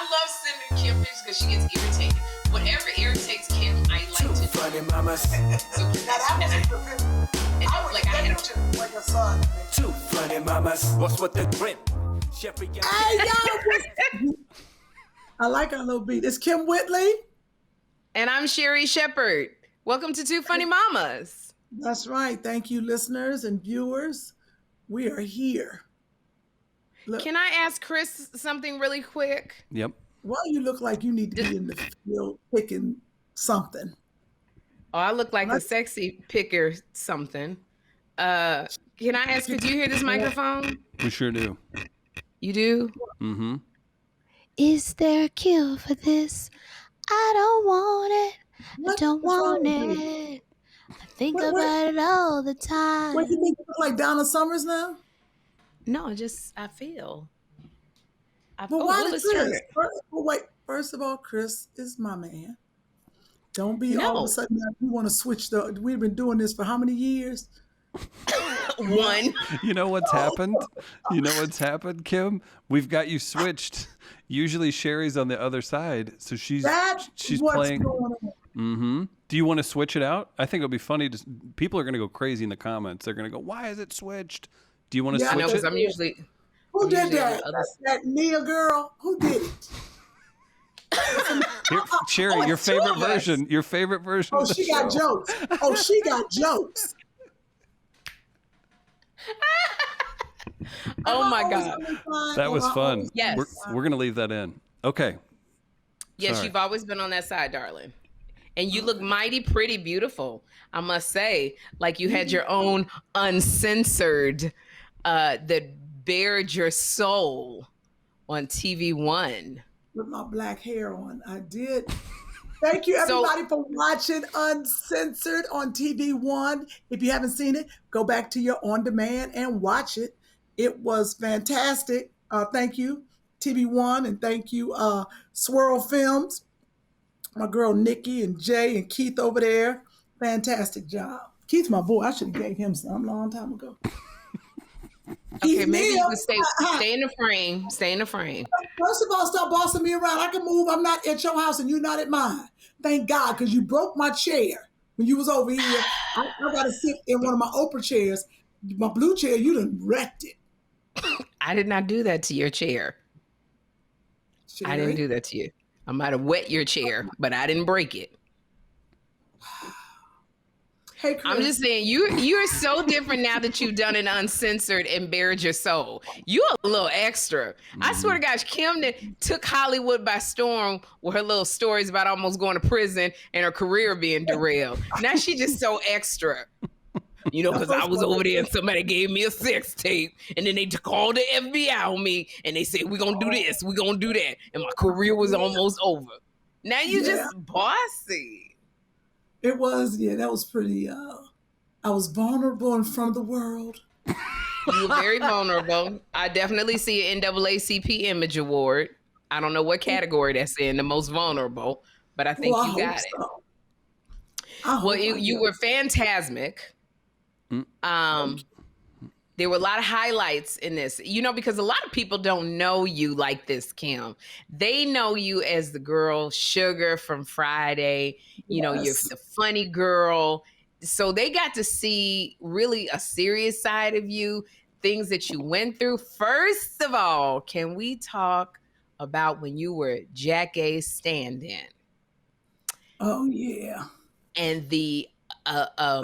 I love sending Kym pictures because she gets irritated. Whatever irritates Kym, I like to do. Funny mamas. So I had like a son. Two funny mamas. What's with the drip? Hey, y'all. I like our little beat. It's Kym Whitley. And I'm Sherri Shepherd. Welcome to Two Funny Mamas. That's right. Thank you, listeners and viewers. We are here. Look. Can I ask Chris something really quick? Yep. Why you look like you need to be in the field picking something? Oh, I look like a sexy picker something. Can I ask you, do you hear this microphone? We sure do. You do? Mm-hmm. Is there a cure for this? I don't want it. I don't want it. I think about it all the time. What, you think you look like Donna Summers now? No, I feel. Well, why did Chris? First of all, Chris is my man. Don't be all of a sudden you want to switch we've been doing this for how many years? One. You know what's happened? You know what's happened, Kym? We've got you switched. Usually Sherri's on the other side, so she's playing. Going on. Mm-hmm. Do you want to switch it out? I think it'll be funny. People are going to go crazy in the comments. They're going to go, "Why is it switched?" Do you want to switch it? Because I'm usually. Who did that? That Nia girl? Who did it? Here, Sherri, your favorite version. Your favorite version. Oh, she got jokes. Oh, she got jokes. Oh my God. That was fun. Yes. We're going to leave that in. Okay. Yes, Sorry. you've always been on that side, darling. And you look mighty pretty beautiful, I must say. Like you had your own uncensored that bared your soul on TV One. With my black hair on. I did. Thank you, everybody, for watching Uncensored on TV One. If you haven't seen it, go back to your on demand and watch it. It was fantastic. Thank you, TV One, and thank you, Swirl Films. My girl Nikki and Jay and Keith over there. Fantastic job. Keith's my boy. I should have gave him some a long time ago. Okay, maybe you can stay in the frame. Stay in the frame. First of all, stop bossing me around. I can move. I'm not at your house and you're not at mine. Thank God, because you broke my chair when you was over here. I got to sit in one of my Oprah chairs. My blue chair, you done wrecked it. I did not do that to your chair. Sherri? I didn't do that to you. I might have wet your chair, but I didn't break it. Hey, Chris. I'm just saying, you're so different now that you've done an uncensored and bared your soul. You a little extra. I swear to gosh, Kym took Hollywood by storm with her little stories about almost going to prison and her career being derailed. Now she just so extra. You know, because I was over there and somebody gave me a sex tape and then they called the FBI on me and they said, we're going to do this, we're going to do that. And my career was almost over. Now you just bossy. It was, that was pretty, I was vulnerable in front of the world. You were very vulnerable. I definitely see an NAACP Image Award. I don't know what category that's in, the most vulnerable, but I think you got it. Well, you were phantasmic. There were a lot of highlights in this, because a lot of people don't know you like this, Kym. They know you as the girl Sugar from Friday. You're the funny girl. So they got to see really a serious side of you, things that you went through. First of all, can we talk about when you were Jacka Standin? Oh, yeah. And the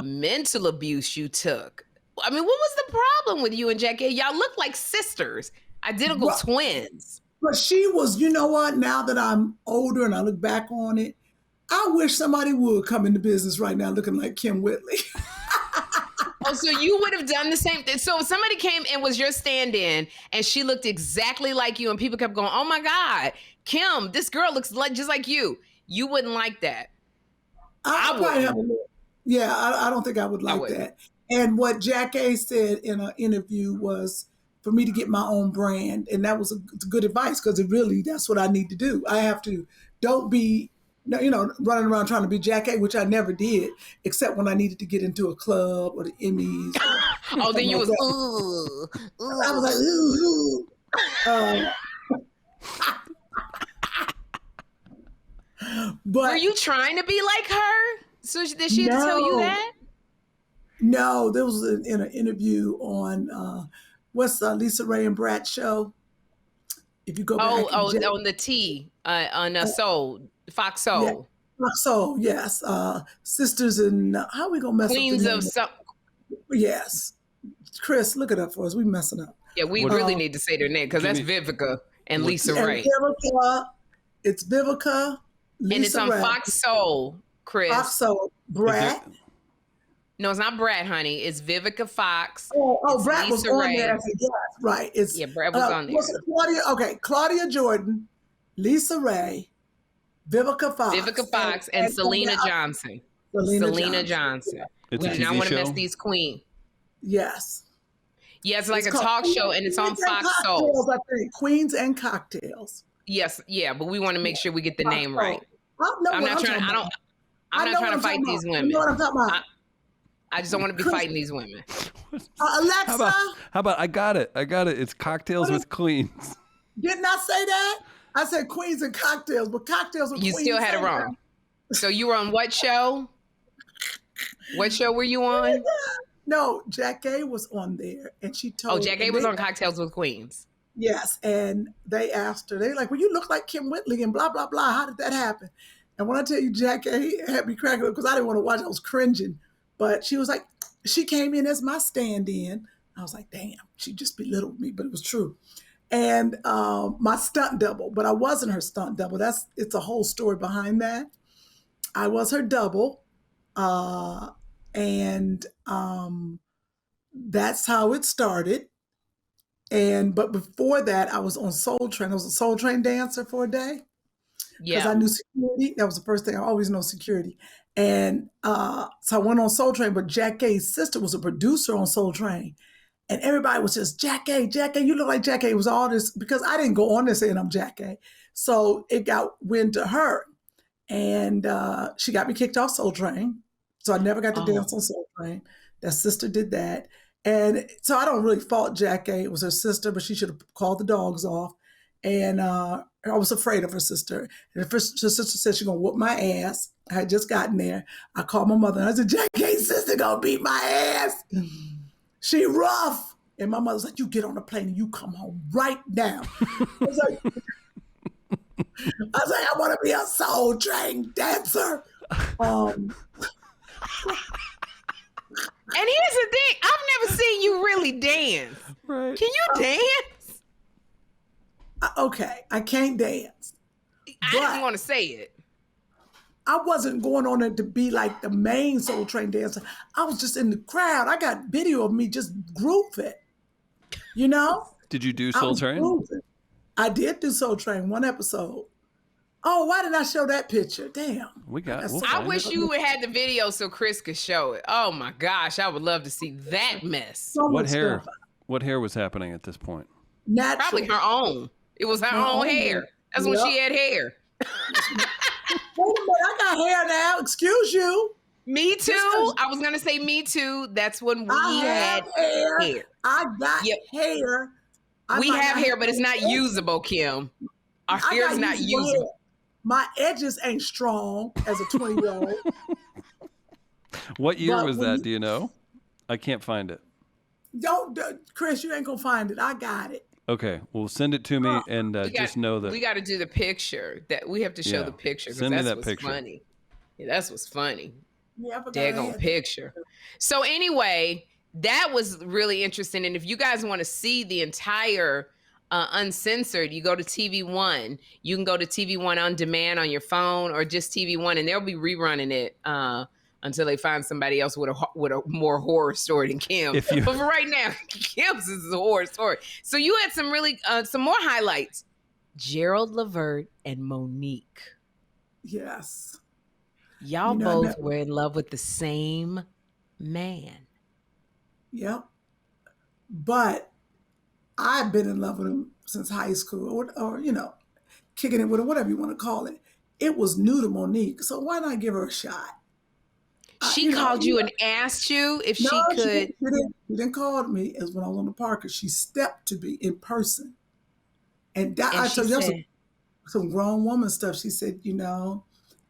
mental abuse you took. I mean, what was the problem with you and Jacka? Y'all look like sisters, identical twins. But she was, you know what? Now that I'm older and I look back on it, I wish somebody would come into business right now looking like Kym Whitley. Oh, so you would have done the same thing. So if somebody came and was your stand-in and she looked exactly like you and people kept going, oh my God, Kym, this girl looks just like you. You wouldn't like that. I don't think I would like that. And what Jacka said in an interview was for me to get my own brand. And that was good advice because that's what I need to do. I have to, don't be, running around trying to be Jacka, which I never did, except when I needed to get into a club or the Emmys. Oh, then you was, I was like, ooh. But were you trying to be like her? So did she have to tell you that? No, there was in an interview on what's Lisa Ray and Brat show. If you go back, on the T on Soul, Fox Soul. Yeah. So yes, sisters and how are we gonna mess Queens up the of name? some. Yes, Chris, look it up for us. We messing up. Yeah, we really need to say their name because that's Vivica and Lisa Ray. Vivica, it's Vivica, Lisa and it's on Ray. Fox Soul, Chris. Fox Soul, Brat. No, it's not Brat, honey. It's Vivica Fox. Oh, Brat was on there as a guest, right? It's Brat was on there. Claudia Jordan, Lisa Ray, Vivica Fox, and Selena Johnson. Selena Johnson. It's we a do not TV want to show? mess these queens. Yes. Yeah, it's like a talk show, and it's on Fox Soul. I think. Queens and Cocktails. Yes, yeah, but we want to make sure we get the name right. I'm not trying to fight these women. You know what I'm talking about? I just don't want to be fighting these women. Alexa. How about I got it. It's Cocktails with Queens. Didn't I say that? I said Queens and Cocktails, but Cocktails with You Queens. still had it wrong. So you were on what show? What show were you on? No, Jacka was on there, and she told. Oh, Jacka was on Cocktails with Queens. Yes, and they asked her. They like, well, you look like Kym Whitley and blah blah blah. How did that happen? And when I tell you, Jacka had me cracking up because I didn't want to watch. I was cringing, but she was like, she came in as my stand-in. I was like, damn, she just belittled me, but it was true. And my stunt double, but I wasn't her stunt double. It's a whole story behind that. I was her double. And that's how it started. But before that, I was on Soul Train. I was a Soul Train dancer for a day. Because I knew security. That was the first thing. I always know security. And so I went on Soul Train, but Jacka's sister was a producer on Soul Train. And everybody was just, Jacka, you look like Jacka. It was all this, because I didn't go on there saying I'm Jacka. So it got wind to her. And she got me kicked off Soul Train. So I never got to dance on Soul Train. That sister did that. And so I don't really fault Jacka. It was her sister, but she should have called the dogs off. And I was afraid of her sister. And her sister said she's going to whoop my ass. I had just gotten there. I called my mother and I said, Jacka's sister going to beat my ass. She rough. And my mother's like, you get on the plane and you come home right now. I was like, I want to be a Soul Train dancer. And here's the thing, I've never seen you really dance. Right. Can you dance? Okay, I can't dance. I didn't want to say it. I wasn't going on it to be like the main Soul Train dancer. I was just in the crowd. I got video of me just grooving, you know? Did you do Soul Train? Grooving. I did do Soul Train, one episode. Oh, why did I show that picture? Damn. I wish you had the video so Chris could show it. Oh my gosh, I would love to see that mess. What hair? What hair was happening at this point? Natural. Probably her own. It was her own hair. That's when she had hair. Wait a minute, I got hair now. Excuse you. Me too. I was gonna say me too. That's when we had hair. I got hair. We have hair, but it's not usable, Kym. Our hair is not usable. My edges ain't strong as a 20-year-old. What year was that? Do you know? I can't find it. Don't, Chris, you ain't gonna find it. I got it. Okay, well, send it to me and just know that we got to do the picture. That we have to show the picture. Send me that what's picture. Funny. Yeah, that's what's funny. Yeah, daggone picture. So anyway, that was really interesting. And if you guys want to see the entire Uncensored, you go to TV One. You can go to TV One on demand on your phone or just TV One, and they'll be rerunning it until they find somebody else with a more horror story than Kym. But for right now, Kym's is a horror story. So you had some really some more highlights. Gerald Levert and Monique. Yes. Y'all both were in love with the same man. Yep. But I've been in love with him since high school or kicking it with him, whatever you want to call it. It was new to Monique, so why not give her a shot? She called you and asked you if she could. She didn't call me as when I was on the Parker. She stepped to me in person. And I told you some grown woman stuff. She said,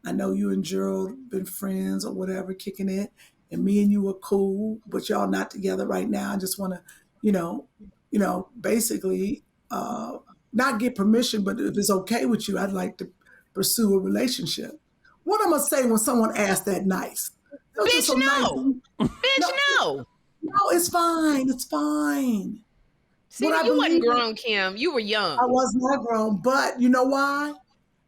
I know you and Gerald been friends or whatever, kicking it, and me and you are cool, but y'all not together right now. I just want to, you know, basically not get permission, but if it's okay with you, I'd like to pursue a relationship. What I'm gonna say when someone asks that nice? Those are Bitch, so nice. no. Bitch, no. No, it's fine. It's fine. See, What I you wasn't believe in- grown, Kym. You were young. I was not grown, but you know why?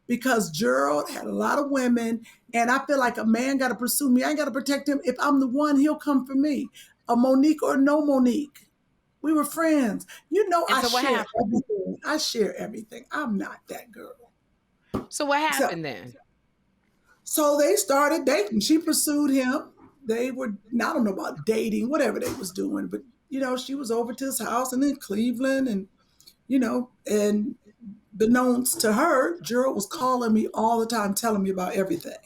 Because Gerald had a lot of women, and I feel like a man got to pursue me. I got to protect him. If I'm the one, he'll come for me. A Monique or no Monique. We were friends. You know, And I so what share happened? everything. I share everything. I'm not that girl. So what happened then? So they started dating. She pursued him. They were, I don't know about dating, whatever they was doing, but you know, she was over to his house and in Cleveland, and you know, and beknownst to her, Gerald was calling me all the time, telling me about everything.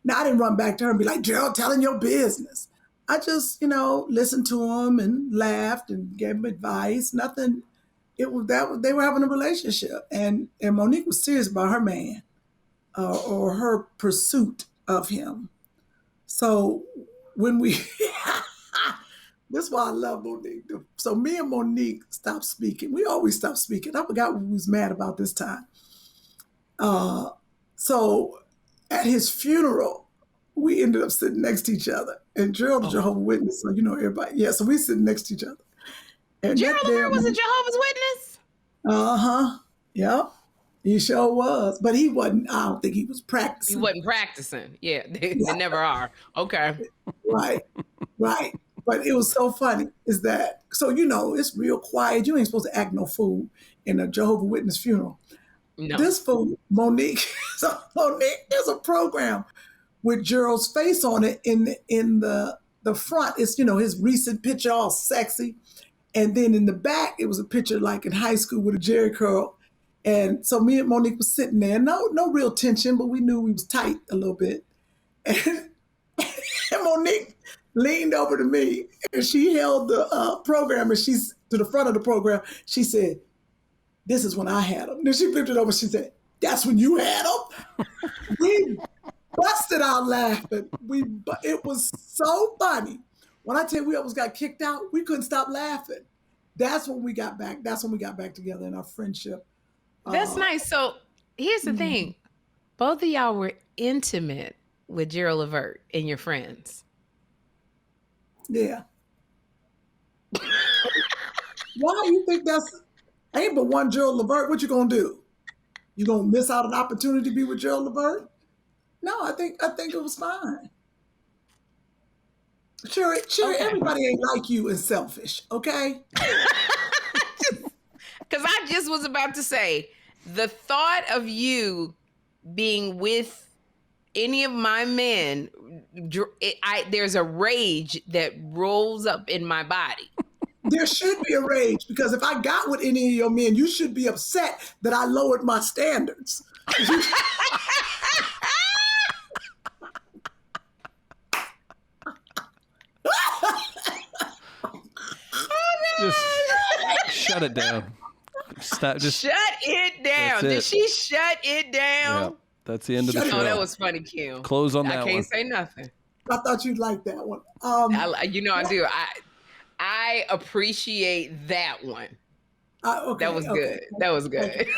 Now I didn't run back to her and be like, Gerald, telling your business. I just, you know, listened to him and laughed and gave him advice. Nothing. It was that they were having a relationship, and Monique was serious about her man or her pursuit of him. So when we, this is why I love Monique. So me and Monique stopped speaking. We always stopped speaking. I forgot what we was mad about this time. So at his funeral, we ended up sitting next to each other. And Gerald, Jehovah's Witness, so you know everybody. Yeah, so we sitting next to each other. And Gerald Levert was a Jehovah's Witness? Uh-huh. Yep. He sure was. But he wasn't, I don't think he was practicing. He wasn't practicing. Yeah, they never are. Okay. Right. But it was so funny is that, so you know, it's real quiet. You ain't supposed to act no fool in a Jehovah's Witness funeral. No. This fool, Monique, so Monique, there's a program with Gerald's face on it in the front. It's, you know, his recent picture, all sexy. And then in the back, it was a picture like in high school with a jerry curl. And so me and Monique was sitting there, no real tension, but we knew we was tight a little bit. And Monique leaned over to me and she held the program, and she's to the front of the program. She said, "This is when I had them." Then she flipped it over. She said, "That's when you had them." We busted out laughing. It was so funny. When I tell you we almost got kicked out, we couldn't stop laughing. That's when we got back. That's when we got back together in our friendship. That's nice. So here's the thing. Both of y'all were intimate with Gerald Levert and your friends. Yeah. Why do you think that's, ain't but one Gerald Levert? What you gonna do? You gonna miss out an opportunity to be with Gerald Levert? No, I think it was fine. Sherri, okay. Everybody ain't like you and selfish, okay? Because I just was about to say, the thought of you being with any of my men, there's a rage that rolls up in my body. There should be a rage, because if I got with any of your men, you should be upset that I lowered my standards. Just shut it down. Stop. Just shut it down. Did she shut it down? Yeah, that's the end of the show. Oh, that was funny, Kym. Close on that one. I can't say nothing. I thought you'd like that one. I do. I appreciate that one. Okay, that was good. That was good. Okay.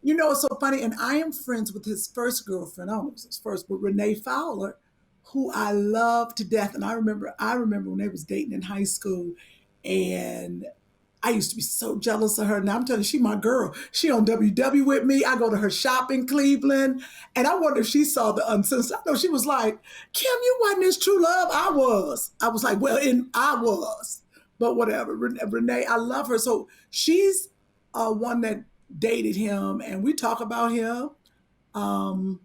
You know, it's so funny. And I am friends with his first girlfriend. I don't know if it was his first, but Renee Fowler, who I love to death. And I remember when they was dating in high school, and I used to be so jealous of her. Now I'm telling you, she my girl. She on WW with me. I go to her shop in Cleveland. And I wonder if she saw the Uncensored. I know she was like, Kym, you wasn't his true love. I was. I was like, well, I was. But whatever. Renee, I love her. So she's one that dated him, and we talk about him. And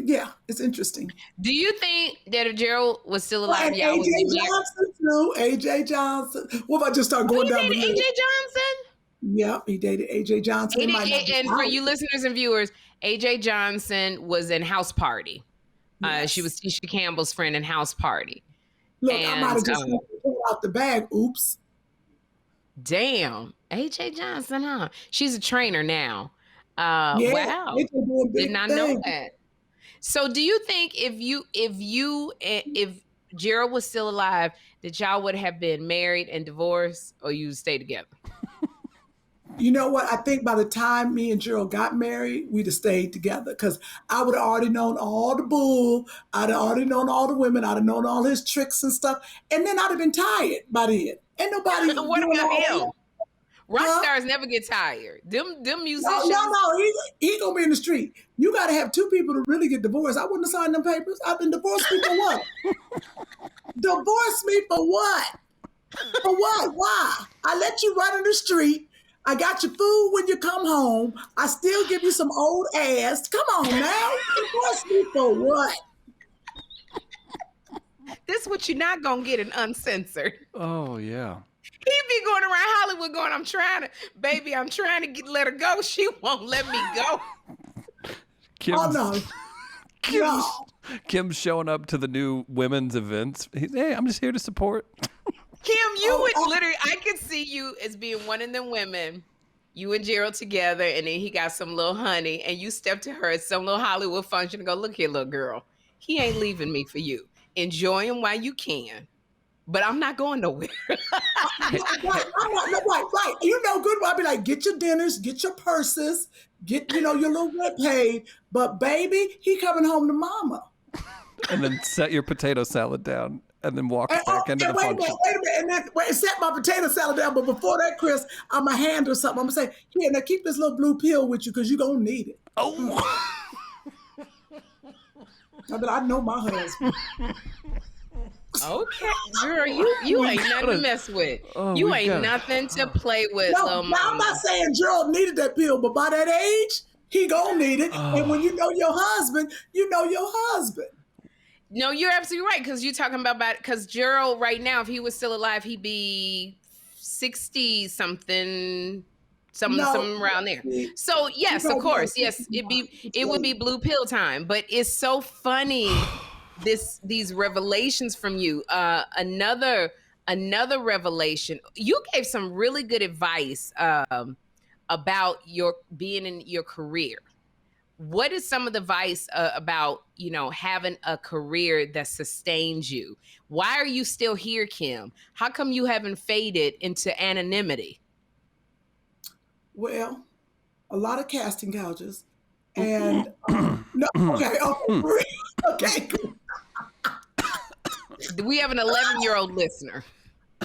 yeah, it's interesting. Do you think that if Gerald was still alive, y'all would be married? Johnson too. AJ Johnson. What if I just start going down the list? AJ Johnson? Yep, he dated AJ Johnson. And for you listeners and viewers, AJ Johnson was in House Party. Yes. She was Tisha Campbell's friend in House Party. Look, I might have just pulled out the bag. Oops. Damn. AJ Johnson, huh? She's a trainer now. Wow, they can do a big did not thing. know that. So, do you think if Gerald was still alive, that y'all would have been married and divorced, or you stay together? You know what? I think by the time me and Gerald got married, we'd have stayed together because I would have already known all the bull. I'd have already known all the women. I'd have known all his tricks and stuff. And then I'd have been tired by then. Ain't nobody. What about him? Rock Huh? stars never get tired. Them musicians. No. He gonna be in the street. You gotta have two people to really get divorced. I wouldn't have signed them papers. I've been divorced me for what? Divorce me for what? For what? Why? I let you run in the street. I got your food when you come home. I still give you some old ass. Come on now. Divorce me for what? This what you're not gonna get in Uncensored. Oh yeah. He be going around Hollywood going, I'm trying to let her go. She won't let me go. Kym's showing up to the new women's events. Hey, I'm just here to support. Kym, you would literally, I could see you as being one of them women, you and Gerald together, and then he got some little honey, and you step to her at some little Hollywood function and go, look here, little girl, he ain't leaving me for you. Enjoy him while you can. But I'm not going nowhere. Right. You know good. I'll be like, get your dinners, get your purses, get, your little rent paid. But baby, he coming home to mama. And then set your potato salad down and then walk back into the function. Wait a minute. And then set my potato salad down. But before that, Chris, I'm going to hand her something. I'm going to say, here, now keep this little blue pill with you because you're going to need it. Oh. I know my husband. Okay, girl, you ain't nothing to mess with. You ain't nothing to play with. No, I'm not saying Gerald needed that pill, but by that age, he gonna need it. And when you know your husband, you know your husband. No, you're absolutely right, because you're talking about because Gerald right now, if he was still alive, he'd be 60 something. Something around there. So yes, of course, yes, it would be blue pill time. But it's so funny. These revelations from you. Another revelation. You gave some really good advice about being in your career. What is some of the advice about having a career that sustains you? Why are you still here, Kym? How come you haven't faded into anonymity? Well, a lot of casting couches, and okay. We have an 11-year-old listener.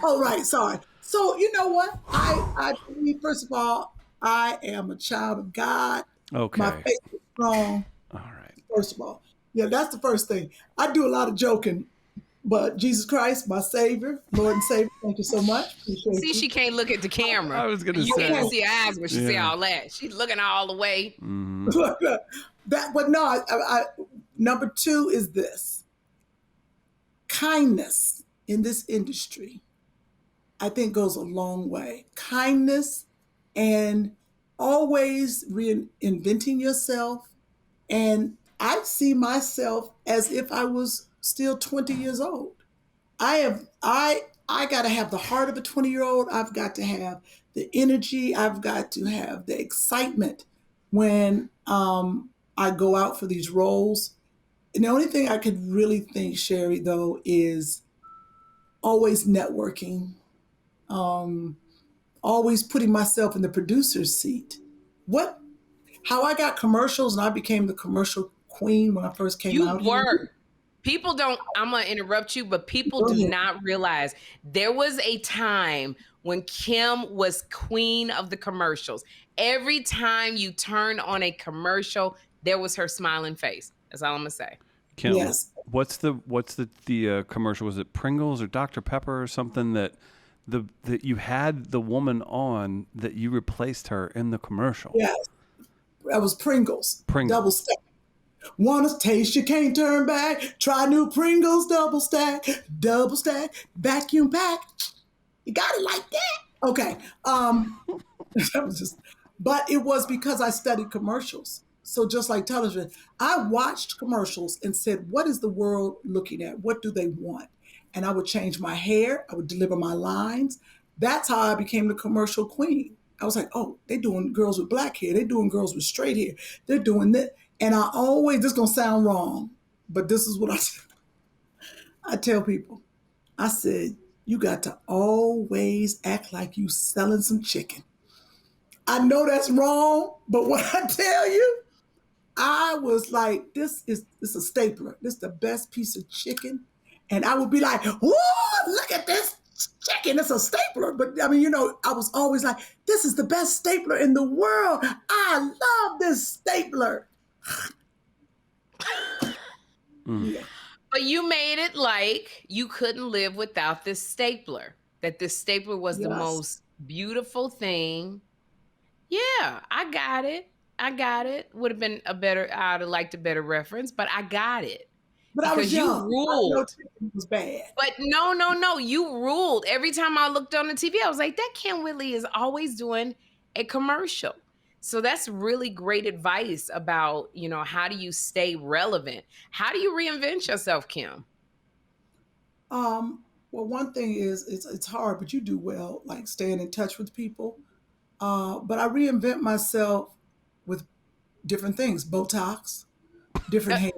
Oh, right. Sorry. So you know what? I believe, first of all, I am a child of God. Okay. My faith is strong. All right. First of all. Yeah, that's the first thing. I do a lot of joking, but Jesus Christ, my Savior, Lord and Savior, thank you so much. Appreciate See, you. she can't look at the camera. I was going to say. You can't see her eyes when she say all that. She's looking all the way. Mm-hmm. But no, number two is this. Kindness in this industry, I think, goes a long way. Kindness and always reinventing yourself. And I see myself as if I was still 20 years old. I got to have the heart of a 20-year-old. I've got to have the energy. I've got to have the excitement when I go out for these roles. And the only thing I could really think, Sherri, though, is always networking, always putting myself in the producer's seat. How I got commercials and I became the commercial queen when I first came out. You were. People don't, I'm going to interrupt you, but people do not realize there was a time when Kym was queen of the commercials. Every time you turned on a commercial, there was her smiling face. That's all I'm gonna say. Kym, Yes. What's the commercial? Was it Pringles or Dr. Pepper or something that you had the woman on that you replaced her in the commercial? Yes, that was Pringles. Double stack. Want to taste, you can't turn back. Try new Pringles, double stack, vacuum pack. You got it like that. Okay. That was but it was because I studied commercials. So just like television, I watched commercials and said, what is the world looking at? What do they want? And I would change my hair. I would deliver my lines. That's how I became the commercial queen. I was like, oh, they're doing girls with black hair. They're doing girls with straight hair. They're doing that. And I always, this is going to sound wrong, but this is what I tell people. I said, you got to always act like you selling some chicken. I know that's wrong, but what I tell you, I was like, this is a stapler. This is the best piece of chicken. And I would be like, whoa, look at this chicken. It's a stapler. But I mean, I was always like, this is the best stapler in the world. I love this stapler. Yeah. But you made it like you couldn't live without this stapler, that this stapler was the most beautiful thing. Yeah, I got it. Would have been I'd have liked a better reference, but I got it. But I was young. You ruled. It was bad. But no. You ruled. Every time I looked on the TV, I was like, that Kym Whitley is always doing a commercial. So that's really great advice about, how do you stay relevant? How do you reinvent yourself, Kym? Well, one thing is it's hard, but you do well, like staying in touch with people. But I reinvent myself with different things, Botox, different hair,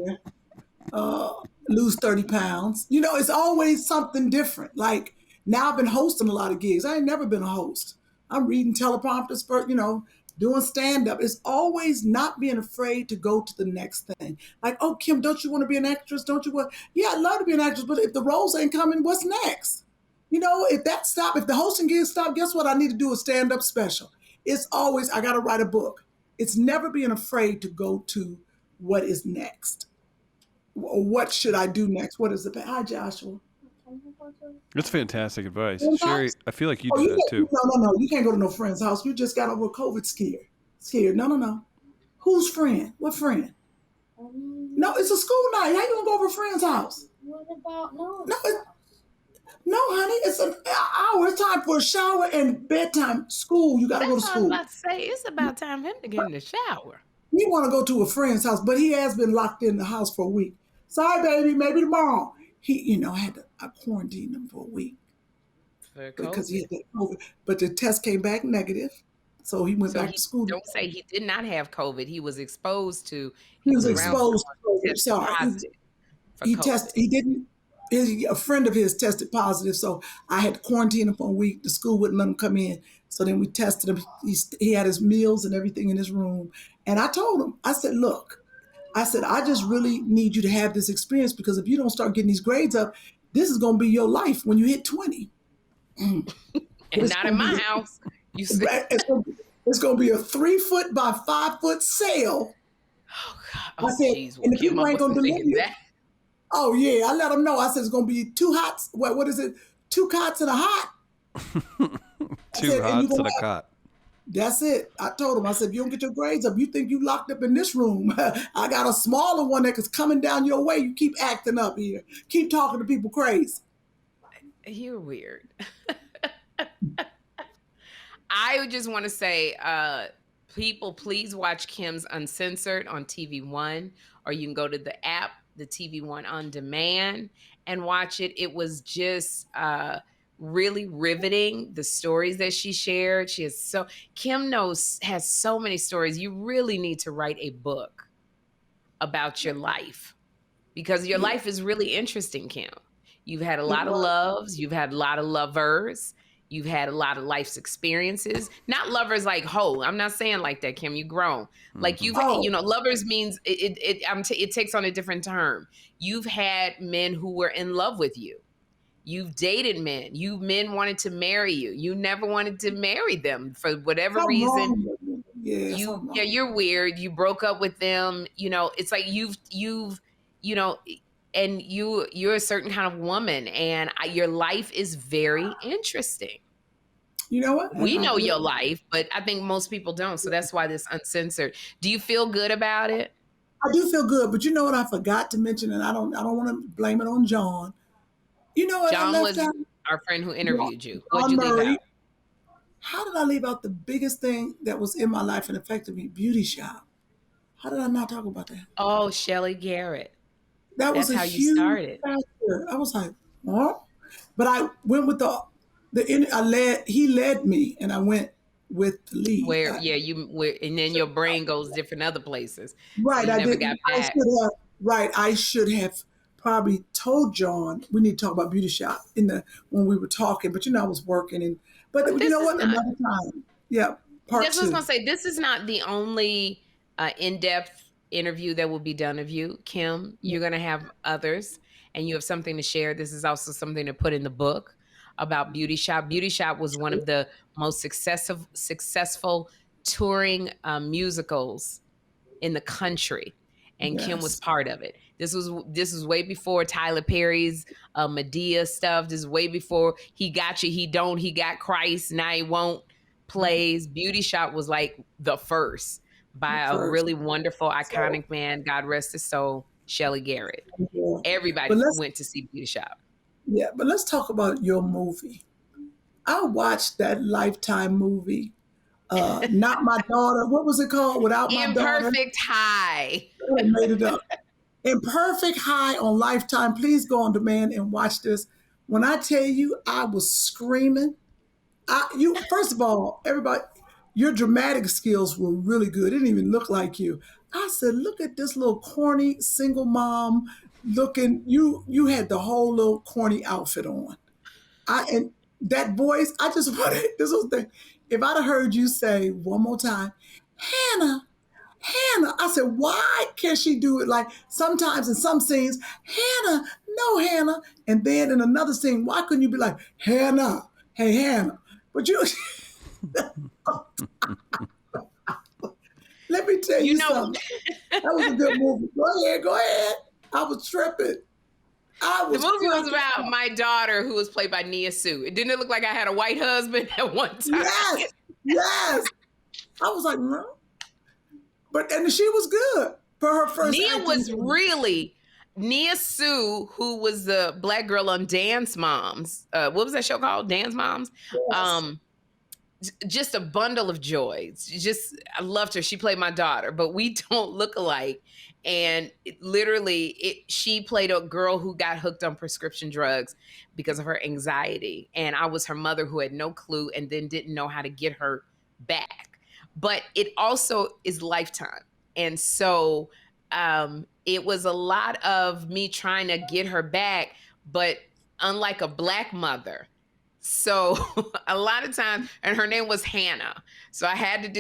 lose 30 pounds. It's always something different. Like now I've been hosting a lot of gigs. I ain't never been a host. I'm reading teleprompters for, doing stand-up. It's always not being afraid to go to the next thing. Like, oh, Kym, don't you want to be an actress? Don't you want? Yeah, I'd love to be an actress, but if the roles ain't coming, what's next? If that stop, if the hosting gigs stop, guess what? I need to do a stand-up special. It's always, I got to write a book. It's never being afraid to go to what is next. Or what should I do next? What is it? Hi, Joshua. That's fantastic advice. Sherri, I feel like you do that too. No. You can't go to no friend's house. You just got over COVID scared. No. Whose friend? What friend? No, it's a school night. How you going to go over a friend's house? What about, no, no, honey, it's an hour. It's time for a shower and bedtime. School, you got to go to school. I was about to say, it's about time for him to get in the shower. He want to go to a friend's house, but he has been locked in the house for a week. Sorry, baby, maybe tomorrow. He, I quarantined him for a week because he had that COVID. But the test came back negative, so he went back to school. Don't say he did not have COVID. He was exposed to. He was exposed to COVID. Sorry, he tested. He didn't. A friend of his tested positive, so I had to quarantine him for a week. The school wouldn't let him come in, so then we tested him. He had his meals and everything in his room, and I told him, I said, look, I just really need you to have this experience because if you don't start getting these grades up, this is going to be your life when you hit 20. And not in my house. You said it's going to be a 3-foot by 5-foot sail. Oh God! I said, geez, and the people ain't going to deliver you. Oh yeah, I let them know. I said it's going to be 2 hots. What is it? 2 cots and a hot. 2 hots and a cot. That's it. I told him, I said, if you don't get your grades up, you think you locked up in this room. I got a smaller one that is coming down your way. You keep acting up here. Keep talking to people crazy. You're weird. I just want to say, people, please watch Kym's Uncensored on TV One, or you can go to the app, the TV One on demand, and watch it. It was just really riveting, the stories that she shared. Kym has so many stories. You really need to write a book about your life because your life is really interesting, Kym. You've had a lot of loves. You've had a lot of lovers. You've had a lot of life's experiences. Not lovers like hoe. I'm not saying like that, Kym. You've grown. Like lovers means it takes on a different term. You've had men who were in love with you. You've dated men. Men wanted to marry you. You never wanted to marry them for whatever reason. You're weird. You broke up with them. It's like and you're a certain kind of woman, and your life is very interesting. You know what? We know your life, but I think most people don't. So that's why this Uncensored. Do you feel good about it? I do feel good, but you know what I forgot to mention, and I don't want to blame it on Jawn. You know what? Jawn was our friend who interviewed you. What'd Jawn you leave Murray. out? How did I leave out the biggest thing that was in my life and affected me? Beauty shop. How did I not talk about that? Oh, Shelly Garrett. That's how you started. Factor. I was like, what? But I went with he led me, and I went with the lead. And then your brain goes different other places. Right, So you I never didn't. got back. I should have probably told Jawn we need to talk about Beauty Shop when we were talking, but I was working but you know what? Another time. Yeah, part That's what I was two. gonna say. This is not the only in-depth interview that will be done of you, Kym. You're gonna have others, and you have something to share. This is also something to put in the book about Beauty Shop. Beauty Shop was one of the most successful touring musicals in the country, and Kym was part of it. This was way before Tyler Perry's Medea stuff. This is way before He Got You, He Don't, He Got Christ, Now He Won't plays. Beauty Shop was like the first by a really wonderful, iconic man, God rest his soul, Shelley Garrett. Yeah. Everybody went to see Beauty Shop. Yeah, but let's talk about your movie. I watched that Lifetime movie. Not My Daughter. What was it called? Without My Daughter. Imperfect High. I made it up. Imperfect High on Lifetime. Please go on demand and watch this. When I tell you, I was screaming. First of all, everybody, your dramatic skills were really good. It didn't even look like you. I said, look at this little corny single mom looking. You had the whole little corny outfit on. And that voice, I just wanted, this was the, if I'd have heard you say one more time, Hannah, I said, why can't she do it like sometimes in some scenes, Hannah, no, Hannah. And then in another scene, why couldn't you be like, Hannah, hey, Hannah. But you, let me tell you something. That was a good movie. Go ahead. I was tripping. The movie was about my daughter, who was played by Nia Sioux. It didn't look like I had a white husband at one time. Yes. I was like, no. And she was good for her first. Nia Sioux, who was the black girl on Dance Moms. What was that show called? Dance Moms? Yes. Just a bundle of joy. I loved her. She played my daughter, but we don't look alike. And she played a girl who got hooked on prescription drugs because of her anxiety. And I was her mother who had no clue and then didn't know how to get her back. But it also is Lifetime. And so it was a lot of me trying to get her back, but unlike a black mother. So a lot of times, and her name was Hannah. So I had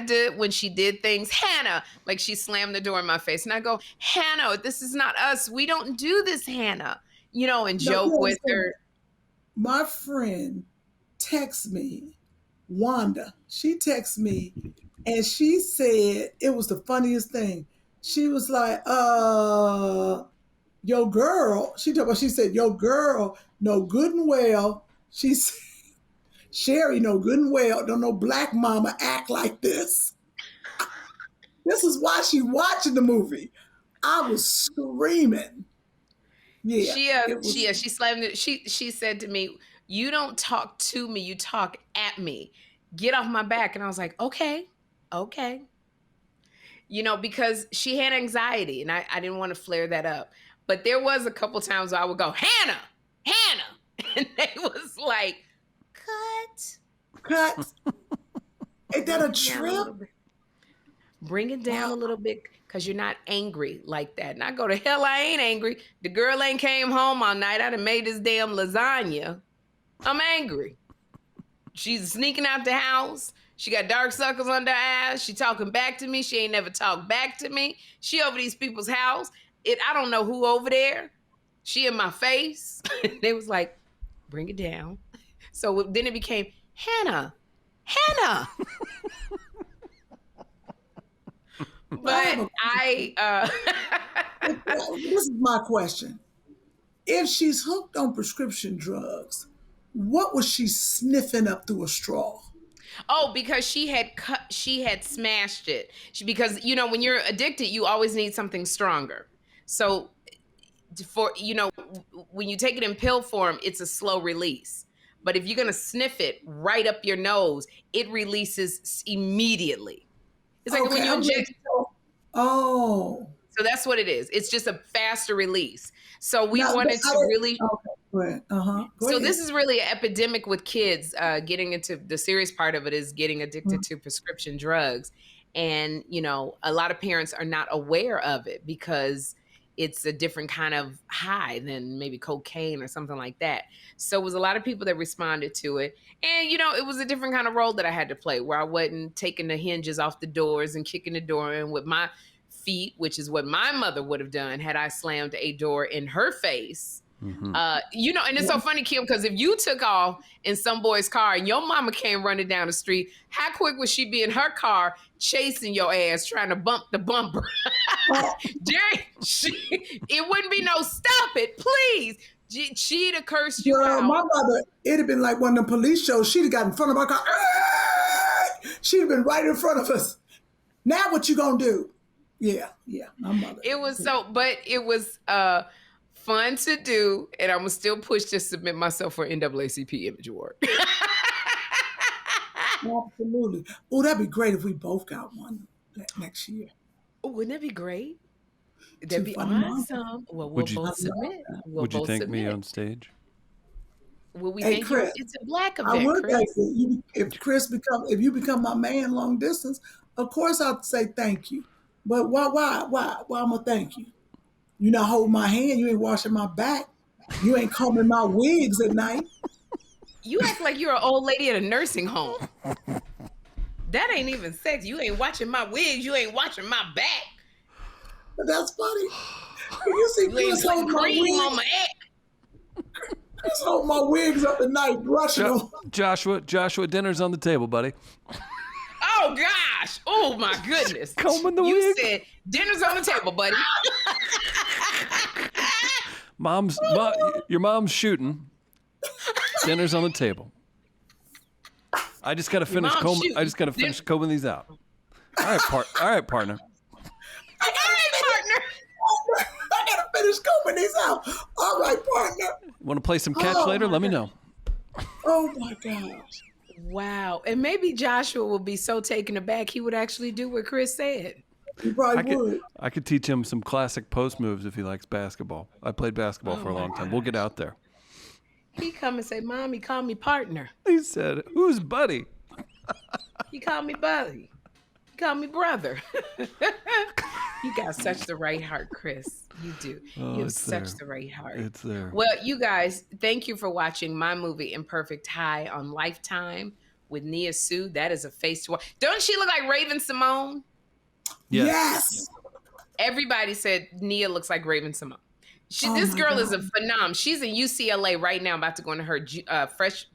to, when she did things, Hannah, like she slammed the door in my face. And I go, Hannah, this is not us. We don't do this, Hannah. And joke with her. My friend texts me, Wanda. She texts me and she said, it was the funniest thing. She was like, your girl, she said, your girl know good and well. She said, Sherri know good and well, don't know black mama act like this. This is why she watching the movie. I was screaming. Yeah. She slammed it. She said to me, you don't talk to me, you talk at me. Get off my back. And I was like, okay. Because she had anxiety and I didn't want to flare that up. But there was a couple times where I would go, Hannah. And they was like, cut. Ain't that a trip? Bring it down a little bit because you're not angry like that. And I go, to hell, I ain't angry. The girl ain't came home all night. I done made this damn lasagna. I'm angry. She's sneaking out the house. She got dark circles under her eyes. She talking back to me. She ain't never talked back to me. She over these people's house. I don't know who over there. She in my face. They was like, bring it down. So then it became, Hannah. But this is my question. If she's hooked on prescription drugs, what was she sniffing up through a straw? Oh, because she had smashed it. Because when you're addicted, you always need something stronger. So when you take it in pill form, it's a slow release. But if you're going to sniff it right up your nose, it releases immediately. It's like when you inject. Oh. So that's what it is. It's just a faster release. So we Now, wanted to really. Okay, go ahead. Go So ahead. this is really an epidemic with kids. Getting into the serious part of it is getting addicted to prescription drugs, and a lot of parents are not aware of it because it's a different kind of high than maybe cocaine or something like that. So it was a lot of people that responded to it. And, it was a different kind of role that I had to play where I wasn't taking the hinges off the doors and kicking the door in with my feet, which is what my mother would have done had I slammed a door in her face. Mm-hmm. And it's so funny, Kym, because if you took off in some boy's car and your mama came running down the street, how quick would she be in her car chasing your ass, trying to bump the bumper? Jerry, it wouldn't be no stop it, please. She'd have cursed you out. My mother, it'd have been like one of the police shows. She'd have got in front of our car. She'd have been right in front of us. Now what you gonna do? Yeah, my mother. It was but it was fun to do, and I'm still push to submit myself for NAACP Image Award. Absolutely. Oh, that'd be great if we both got one next year. Oh, wouldn't that be great? That'd be awesome. Well, we'll both submit. Would you thank me on stage? Will we Hey, thank Chris, you? It's a Black event, I would Chris. thank you. If you become my man long distance, of course I'll say thank you. But why I'm gonna thank you? You not holding my hand, you ain't washing my back, you ain't combing my wigs at night. You act like you're an old lady at a nursing home. That ain't even sex. You ain't watching my wigs, you ain't watching my back. But that's funny. You see Chris holding my wigs. On my Chris holding my wigs up at night, brushing them. Joshua, dinner's on the table, buddy. Oh gosh! Oh my goodness! Combing the you wig. said dinner's on the table, buddy. Your mom's shooting. Dinner's on the table. I just gotta finish combing these out. All right, partner. I gotta finish combing these out. All right, partner. Want to play some catch later? Let me know. Oh my gosh. Wow. And maybe Joshua will be so taken aback he would actually do what Chris said. He probably would. I could teach him some classic post moves if he likes basketball. I played basketball for a long time. We'll get out there. He come and say, Mommy, call me partner. He said, who's buddy? He called me buddy. He called me brother. You got such the right heart, Chris. You do. You have such the right heart. It's there. Well, you guys, thank you for watching my movie Imperfect High on Lifetime with Nia Sioux. That is a face to watch. Don't she look like Raven Simone? Yes. Everybody said Nia looks like Raven Simone. This girl is a phenom. She's in UCLA right now, about to go into her fresh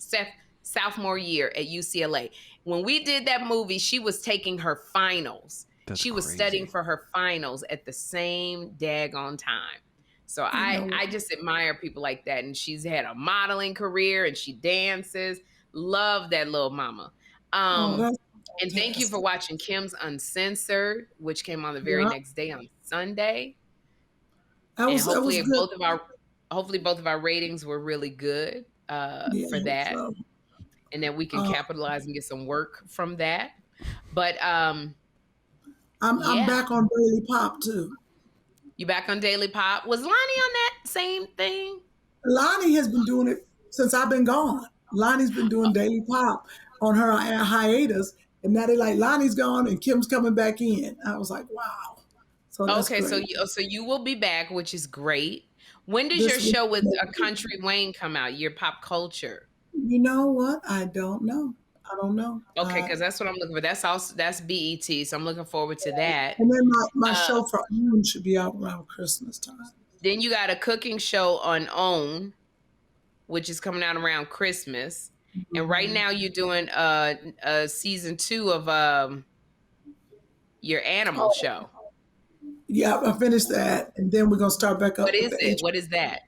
sophomore year at UCLA. When we did that movie, she was taking her finals. She was studying for her finals at the same daggone time. So I just admire people like that. And she's had a modeling career and she dances. Love that little mama. And thank you for watching Kym's Uncensored, which came on the very next day on Sunday. Hopefully both of our ratings were really good for that. So. And then we can capitalize and get some work from that. But I'm back on Daily Pop too. You back on Daily Pop? Was Lonnie on that same thing? Lonnie has been doing it since I've been gone. Lonnie's been doing Daily Pop on her hiatus, and now they're like, Lonnie's gone and Kym's coming back in. I was like, wow. So okay, so you will be back, which is great. When does your show with Country Wayne come out? Your pop culture? You know what? I don't know. Okay, because that's what I'm looking for. That's BET, so I'm looking forward to that. And then my show for OWN should be out around Christmas time. Then you got a cooking show on OWN, which is coming out around Christmas. Mm-hmm. And right now you're doing a season 2 of your animal show. Yeah, I finished that, and then we're gonna start back up. What is it? What is that?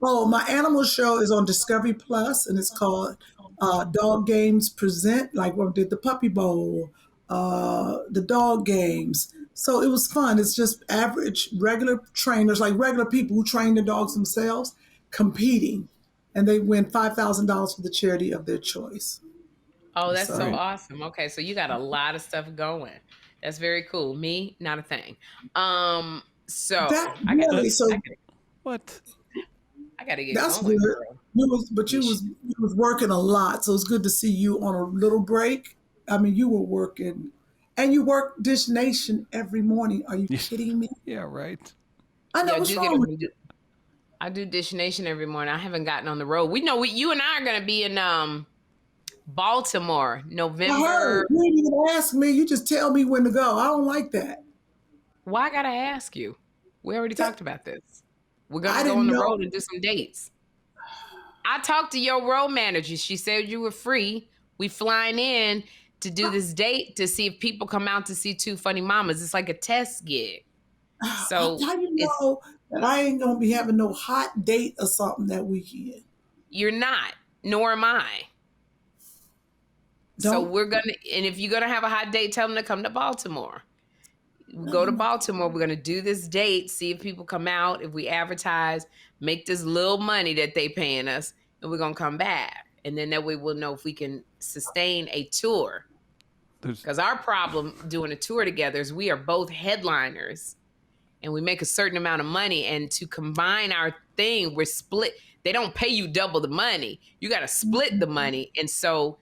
Oh, my animal show is on Discovery Plus, and it's called Dog Games Present. Like when we did the Puppy Bowl, the dog games. So it was fun. It's just average, regular trainers, like regular people who train the dogs themselves, competing, and they win $5,000 for the charity of their choice. Oh, that's so awesome. Okay, so you got a lot of stuff going. That's very cool. Me, not a thing. So That I got really, so What? I got to get that's going, good. girl. You was working a lot, so it's good to see you on a little break. I mean, you were working, and you work Dish Nation every morning. Are you kidding me? Yeah, right. I know what's wrong with you. I do Dish Nation every morning. I haven't gotten on the road. We know you and I are going to be in Baltimore, November. I heard. You didn't even ask me. You just tell me when to go. I don't like that. Why I gotta ask you? We already talked about this. We're gonna I go on didn't the know. road and do some dates. I talked to your road manager. She said you were free. We flying in to do this date to see if people come out to see Two Funny Mamas. It's like a test gig. So how you know that I ain't gonna be having no hot date or something that weekend? you're not, nor am I. So we're gonna, and if you're gonna have a hot date, tell them to come to Baltimore. We go to Baltimore. We're gonna do this date, see if people come out. If we advertise, make this little money that they paying us, and we're gonna come back. And then that way we'll know if we can sustain a tour. Because our problem doing a tour together is we are both headliners, and we make a certain amount of money. And to combine our thing, we're split. They don't pay you double the money. You got to split the money, and so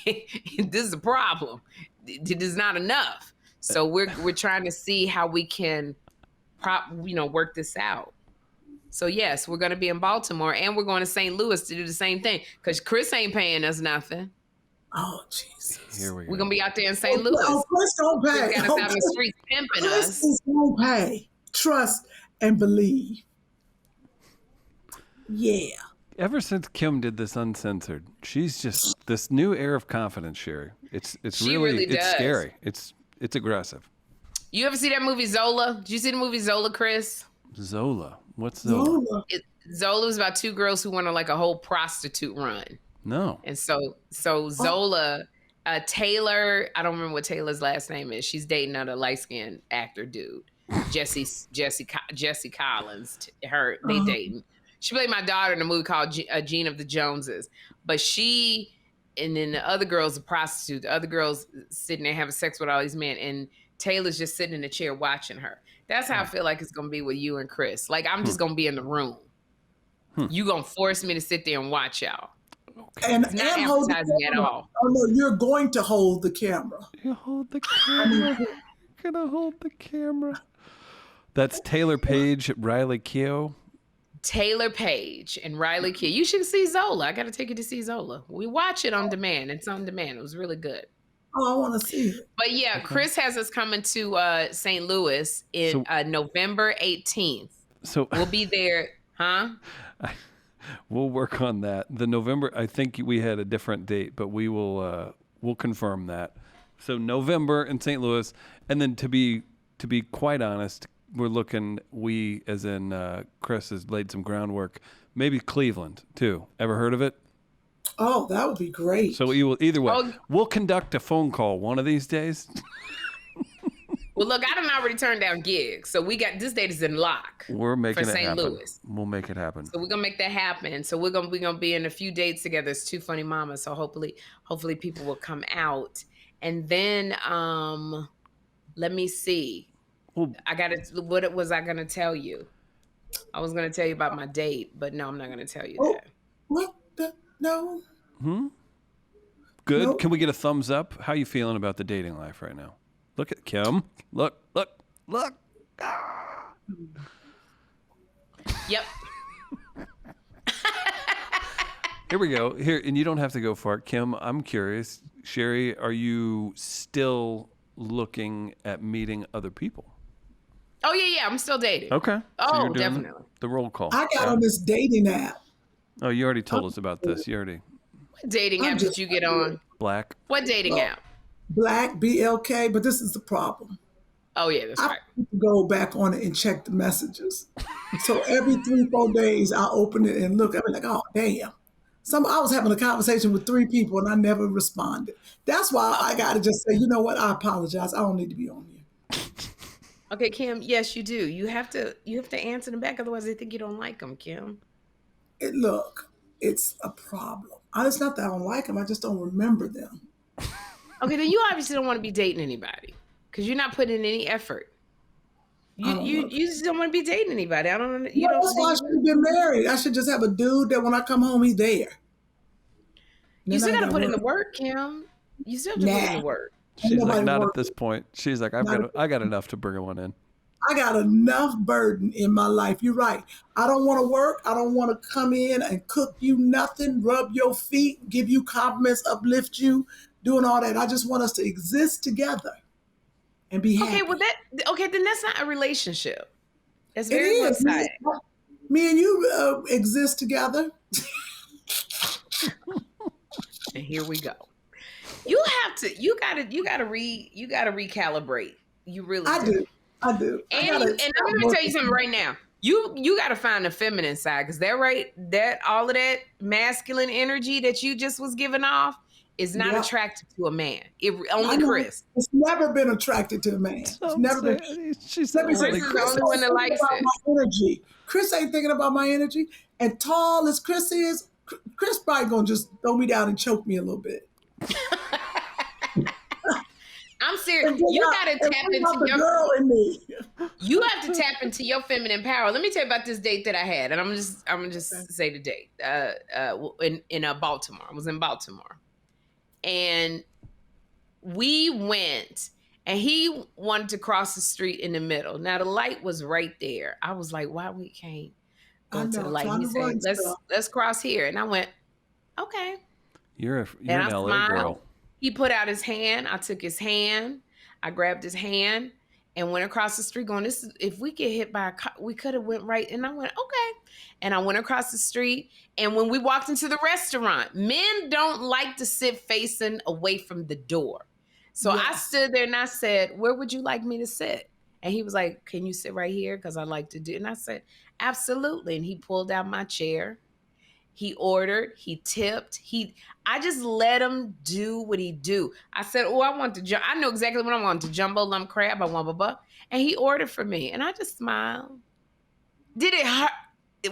this is a problem. It is not enough. So we're trying to see how we can, work this out. So yes, we're going to be in Baltimore, and we're going to St. Louis to do the same thing because Chris ain't paying us nothing. Oh Jesus! Here we go. We're gonna be out there in St. Louis. Oh, Chris don't pay. Chris got us out in the streets pimping us. Chris don't pay. Trust and believe. Yeah. Ever since Kym did this Uncensored, she's just this new air of confidence, Sherri. It's really it's scary. It's aggressive. You ever see that movie Zola? Did you see the movie Zola, Chris? Zola. What's Zola? Zola was about two girls who went on like a whole prostitute run. No. And so Zola, Taylor, I don't remember what Taylor's last name is. She's dating another light-skinned actor dude. Jesse Collins. They dating. She played my daughter in a movie called Gene of the Joneses. But she, and then the other girl's a prostitute. The other girl's sitting there having sex with all these men. And Taylor's just sitting in the chair watching her. That's how I feel like it's going to be with you and Chris. Like, I'm just going to be in the room. You going to force me to sit there and watch y'all. And it's not advertising at all. Oh, no, you're going to hold the camera. You hold the camera. You're going to hold the camera. That's Taylor Page, Riley Keough. Taylor Page and Riley Keough. You should see Zola. I got to take you to see Zola. We watch it on demand. It's on demand. It was really good. Oh, I want to see it. But yeah, okay. Chris has us coming to St. Louis in November 18th. So we'll be there, huh? We'll work on that. The November, I think we had a different date, but we will we'll confirm that. So November in St. Louis, and then to be quite honest, we're looking. We, as in Chris, has laid some groundwork. Maybe Cleveland too. Ever heard of it? Oh, that would be great. So either way, we'll conduct a phone call one of these days. Well, look, I done already turned down gigs, so we got this date is in lock. We're making for it St. happen. Louis. We'll make it happen. So we're gonna make that happen. So we're gonna be in a few dates together. It's Two Funny Mamas. So hopefully people will come out. And then let me see. What was I gonna tell you? I was gonna tell you about my date, but no, I'm not gonna tell you that. What the no? Good. Nope. Can we get a thumbs up? How you feeling about the dating life right now? Look at Kym. Look. Ah. Yep. Here we go. Here, and you don't have to go far. Kym, I'm curious. Sherri, are you still looking at meeting other people? Oh, yeah. I'm still dating. Okay. Oh, so definitely. The roll call. I got on this dating app. Oh, you already told us about this. You already. What dating app did you get on? Black. What dating app? Black, BLK, but this is the problem. Oh, yeah, that's right. I have to go back on it and check the messages. So every 3-4 days, I open it and look. I'm like, oh, damn. I was having a conversation with 3 people and I never responded. That's why I got to just say, you know what? I apologize. I don't need to be on here. Okay, Kym. Yes, you do. You have to answer them back. Otherwise, they think you don't like them, Kym. Look, it's a problem. It's not that I don't like them. I just don't remember them. Okay, then you obviously don't want to be dating anybody because you're not putting in any effort. You just don't want to be dating anybody. I don't. You That's why I don't. should get married. I should just have a dude that when I come home, he's there. You still got to put in the work, Kym. You still have to put in the work. She's like, not at this point. She's like, I got enough to bring one in. I got enough burden in my life. You're right. I don't want to work. I don't want to come in and cook you nothing, rub your feet, give you compliments, uplift you, doing all that. I just want us to exist together and be happy. Then that's not a relationship. That's very one-sided. Me and you exist together. And here we go. You gotta recalibrate. You really do. I do. And I'm gonna tell you something right now. You gotta find the feminine side, because that all of that masculine energy that you just was giving off is not attracted to a man. Only Chris. It's never been attracted to a man. It's never been. She's the only one that likes it. My energy. Chris ain't thinking about my energy. And tall as Chris is, Chris probably gonna just throw me down and choke me a little bit. I'm serious. You gotta tap into your girl in me. You have to tap into your feminine power. Let me tell you about this date that I had, and I'm gonna just say the date. In Baltimore. I was in Baltimore, and we went, and he wanted to cross the street in the middle. Now the light was right there. I was like, why we can't go to the light? He said, let's cross here, and I went, okay. You're an LA girl. He put out his hand. I took his hand. I grabbed his hand and went across the street going, if we get hit by a car, we could have went right. And I went, okay. And I went across the street. And when we walked into the restaurant, men don't like to sit facing away from the door. So I stood there and I said, where would you like me to sit? And he was like, can you sit right here? Because I like to do. And I said, absolutely. And he pulled out my chair. He ordered, he tipped, I just let him do what he do. I said, I know exactly what I want, the jumbo lump crab, I want blah, blah. And he ordered for me. And I just smiled. Did it hurt?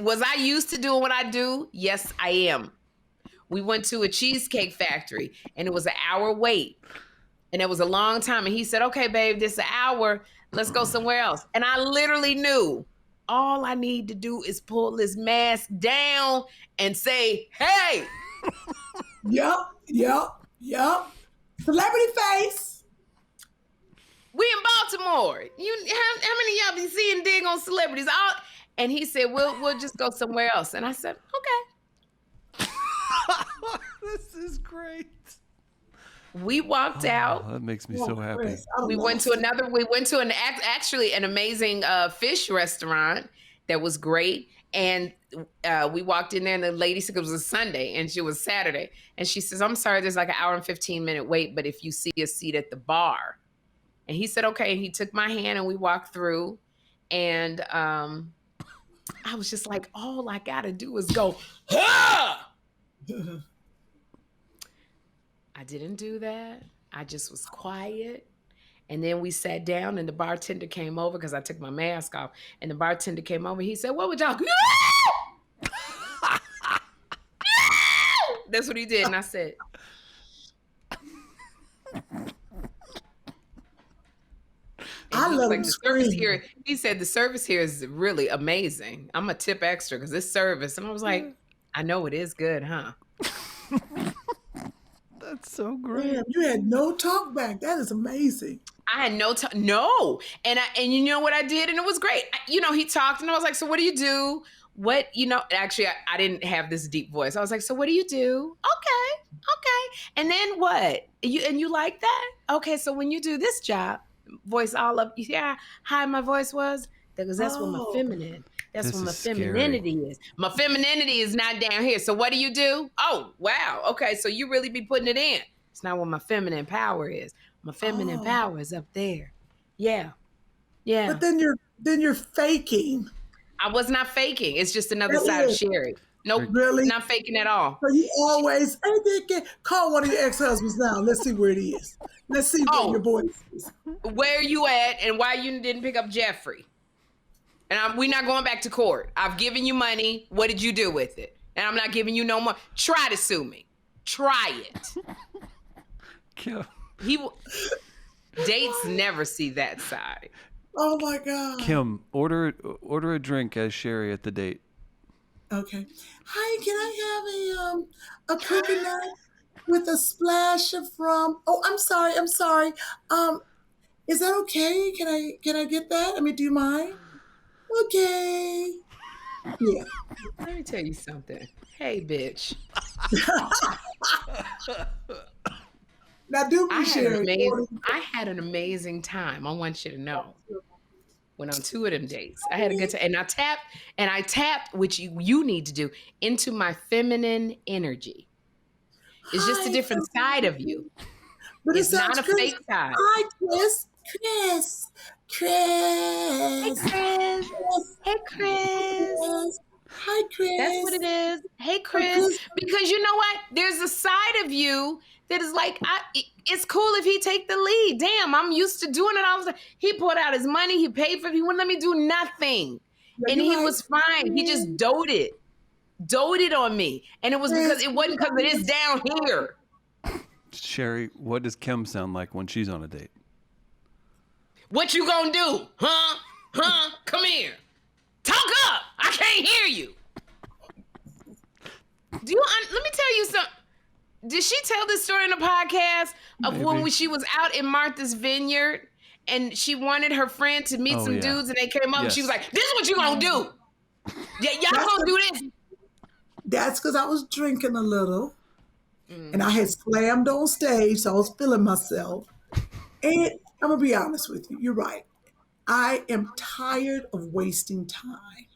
Was I used to doing what I do? Yes, I am. We went to a cheesecake factory and it was an hour wait. And it was a long time. And he said, okay, babe, this is an hour. Let's go somewhere else. And I literally knew all I need to do is pull this mask down and say, hey. Yup. Celebrity face. We in Baltimore. How many of y'all be seeing dig on celebrities? And he said, we'll just go somewhere else. And I said, okay. This is great. We walked out. That makes me so happy. We went to an amazing fish restaurant that was great. And we walked in there and the lady said it was a Sunday and it was Saturday. And she says, I'm sorry, there's like an hour and 15-minute wait, but if you see a seat at the bar. And he said, okay. And he took my hand and we walked through. And I was just like, all I got to do is go, ha! I didn't do that. I just was quiet. And then we sat down and the bartender came over because I took my mask off. And the bartender came over. He said, what would y'all... No! That's what he did. And I said... I love like, the service here. He said, the service here is really amazing. I'm a tip extra because this service. And I was like, I know it is good, huh? That's so great. Damn, you had no talk back. That is amazing. I had no. And you know what I did? And it was great. He talked and I was like, so what do you do? Actually, I didn't have this deep voice. I was like, so what do you do? Okay. And then what? You like that? Okay. So when you do this job, voice all up. You see how high my voice was? Because that's what my feminine. That's what my femininity is. My femininity is not down here. So what do you do? Oh, wow. Okay. So you really be putting it in. It's not what my feminine power is. My feminine power is up there. Yeah. But then you're faking. I was not faking. It's just another side of Sherri. Nope. Really? Not faking at all. So you always, call one of your ex-husbands now. Let's see where it is. Let's see where your voice is. Where are you at and why you didn't pick up Jeffrey? And we're not going back to court. I've given you money. What did you do with it? And I'm not giving you no more. Try to sue me. Try it. Dates never see that side. Oh my God. Kym, order a drink as Sherri at the date. Okay. Hi, can I have a coconut with a splash of rum? Oh, I'm sorry. Is that okay? Can I get that? I mean, do you mind? Okay. Yeah. Let me tell you something. Hey, bitch. Now do me, Sherri. I had an amazing time. I want you to know. Went on 2 of them dates. I had a good time. And I tapped, which you need to do, into my feminine energy. It's just a different side of you. But it's not a fake side. Hi, Chris. Hey, Chris. Hey, Chris. Hi, Chris. That's what it is. Hey, Chris. Because you know what? There's a side of you that is like, it's cool if he take the lead. Damn, I'm used to doing it all the time. He pulled out his money. He paid for it. He wouldn't let me do nothing. Yeah, and he was fine. He just doted on me. And it wasn't because of this down here. Sherri, what does Kym sound like when she's on a date? What you gonna do? Huh? Come here. Talk up. I can't hear you. Let me tell you something. Did she tell this story in a podcast of when she was out in Martha's Vineyard and she wanted her friend to meet some dudes and they came up and she was like, this is what you gonna do. Yeah, y'all gonna do this. That's because I was drinking a little and I had slammed on stage, so I was feeling myself. And I'm gonna be honest with you, you're right. I am tired of wasting time.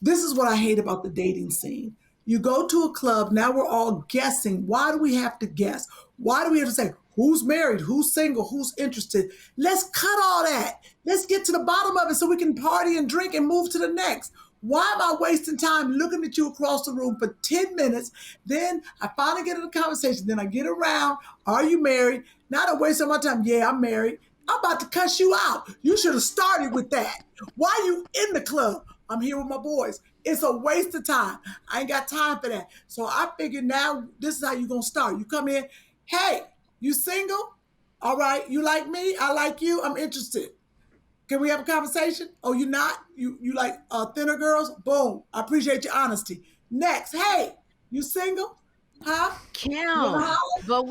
This is what I hate about the dating scene. You go to a club, now we're all guessing. Why do we have to guess? Why do we have to say, who's married, who's single, who's interested? Let's cut all that. Let's get to the bottom of it so we can party and drink and move to the next. Why am I wasting time looking at you across the room for 10 minutes? Then I finally get in a conversation. Then I get around. Are you married? Now I'm wasting my time. Yeah, I'm married. I'm about to cuss you out. You should have started with that. Why are you in the club? I'm here with my boys. It's a waste of time. I ain't got time for that. So I figured now this is how you're going to start. You come in, hey, you single? All right, you like me? I like you. I'm interested. Can we have a conversation? Oh, you not? You like thinner girls? Boom. I appreciate your honesty. Next, hey, you single? Huh? Kym, but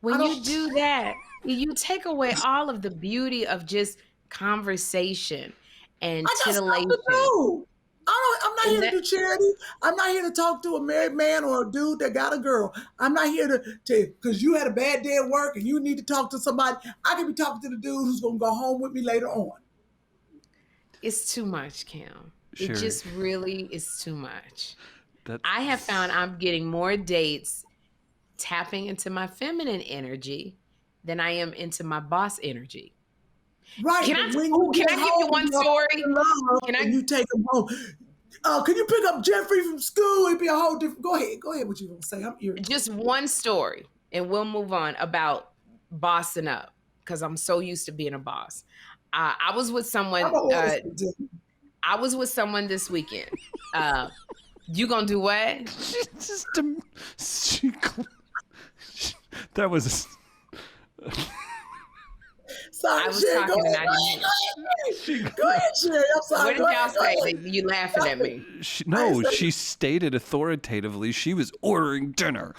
when you do that, you take away all of the beauty of just conversation and titillation. I'm not here to do charity. I'm not here to talk to a married man or a dude that got a girl. I'm not here to because you had a bad day at work and you need to talk to somebody. I could be talking to the dude who's going to go home with me later on. It's too much, Kym. Sherri. It just really is too much. I have found I'm getting more dates tapping into my feminine energy than I am into my boss energy. Right. Can I give you one story? You take them home. Can you pick up Jeffrey from school? It'd be a whole different. Go ahead. What you gonna say? I'm irritated. Just one story, and we'll move on about bossing up because I'm so used to being a boss. I was with someone. I was with someone this weekend. You gonna do what? That was. Sorry, I was talking and I didn't. Go ahead, Sherri. I'm sorry. What did y'all say? You laughing at me? She stated authoritatively she was ordering dinner.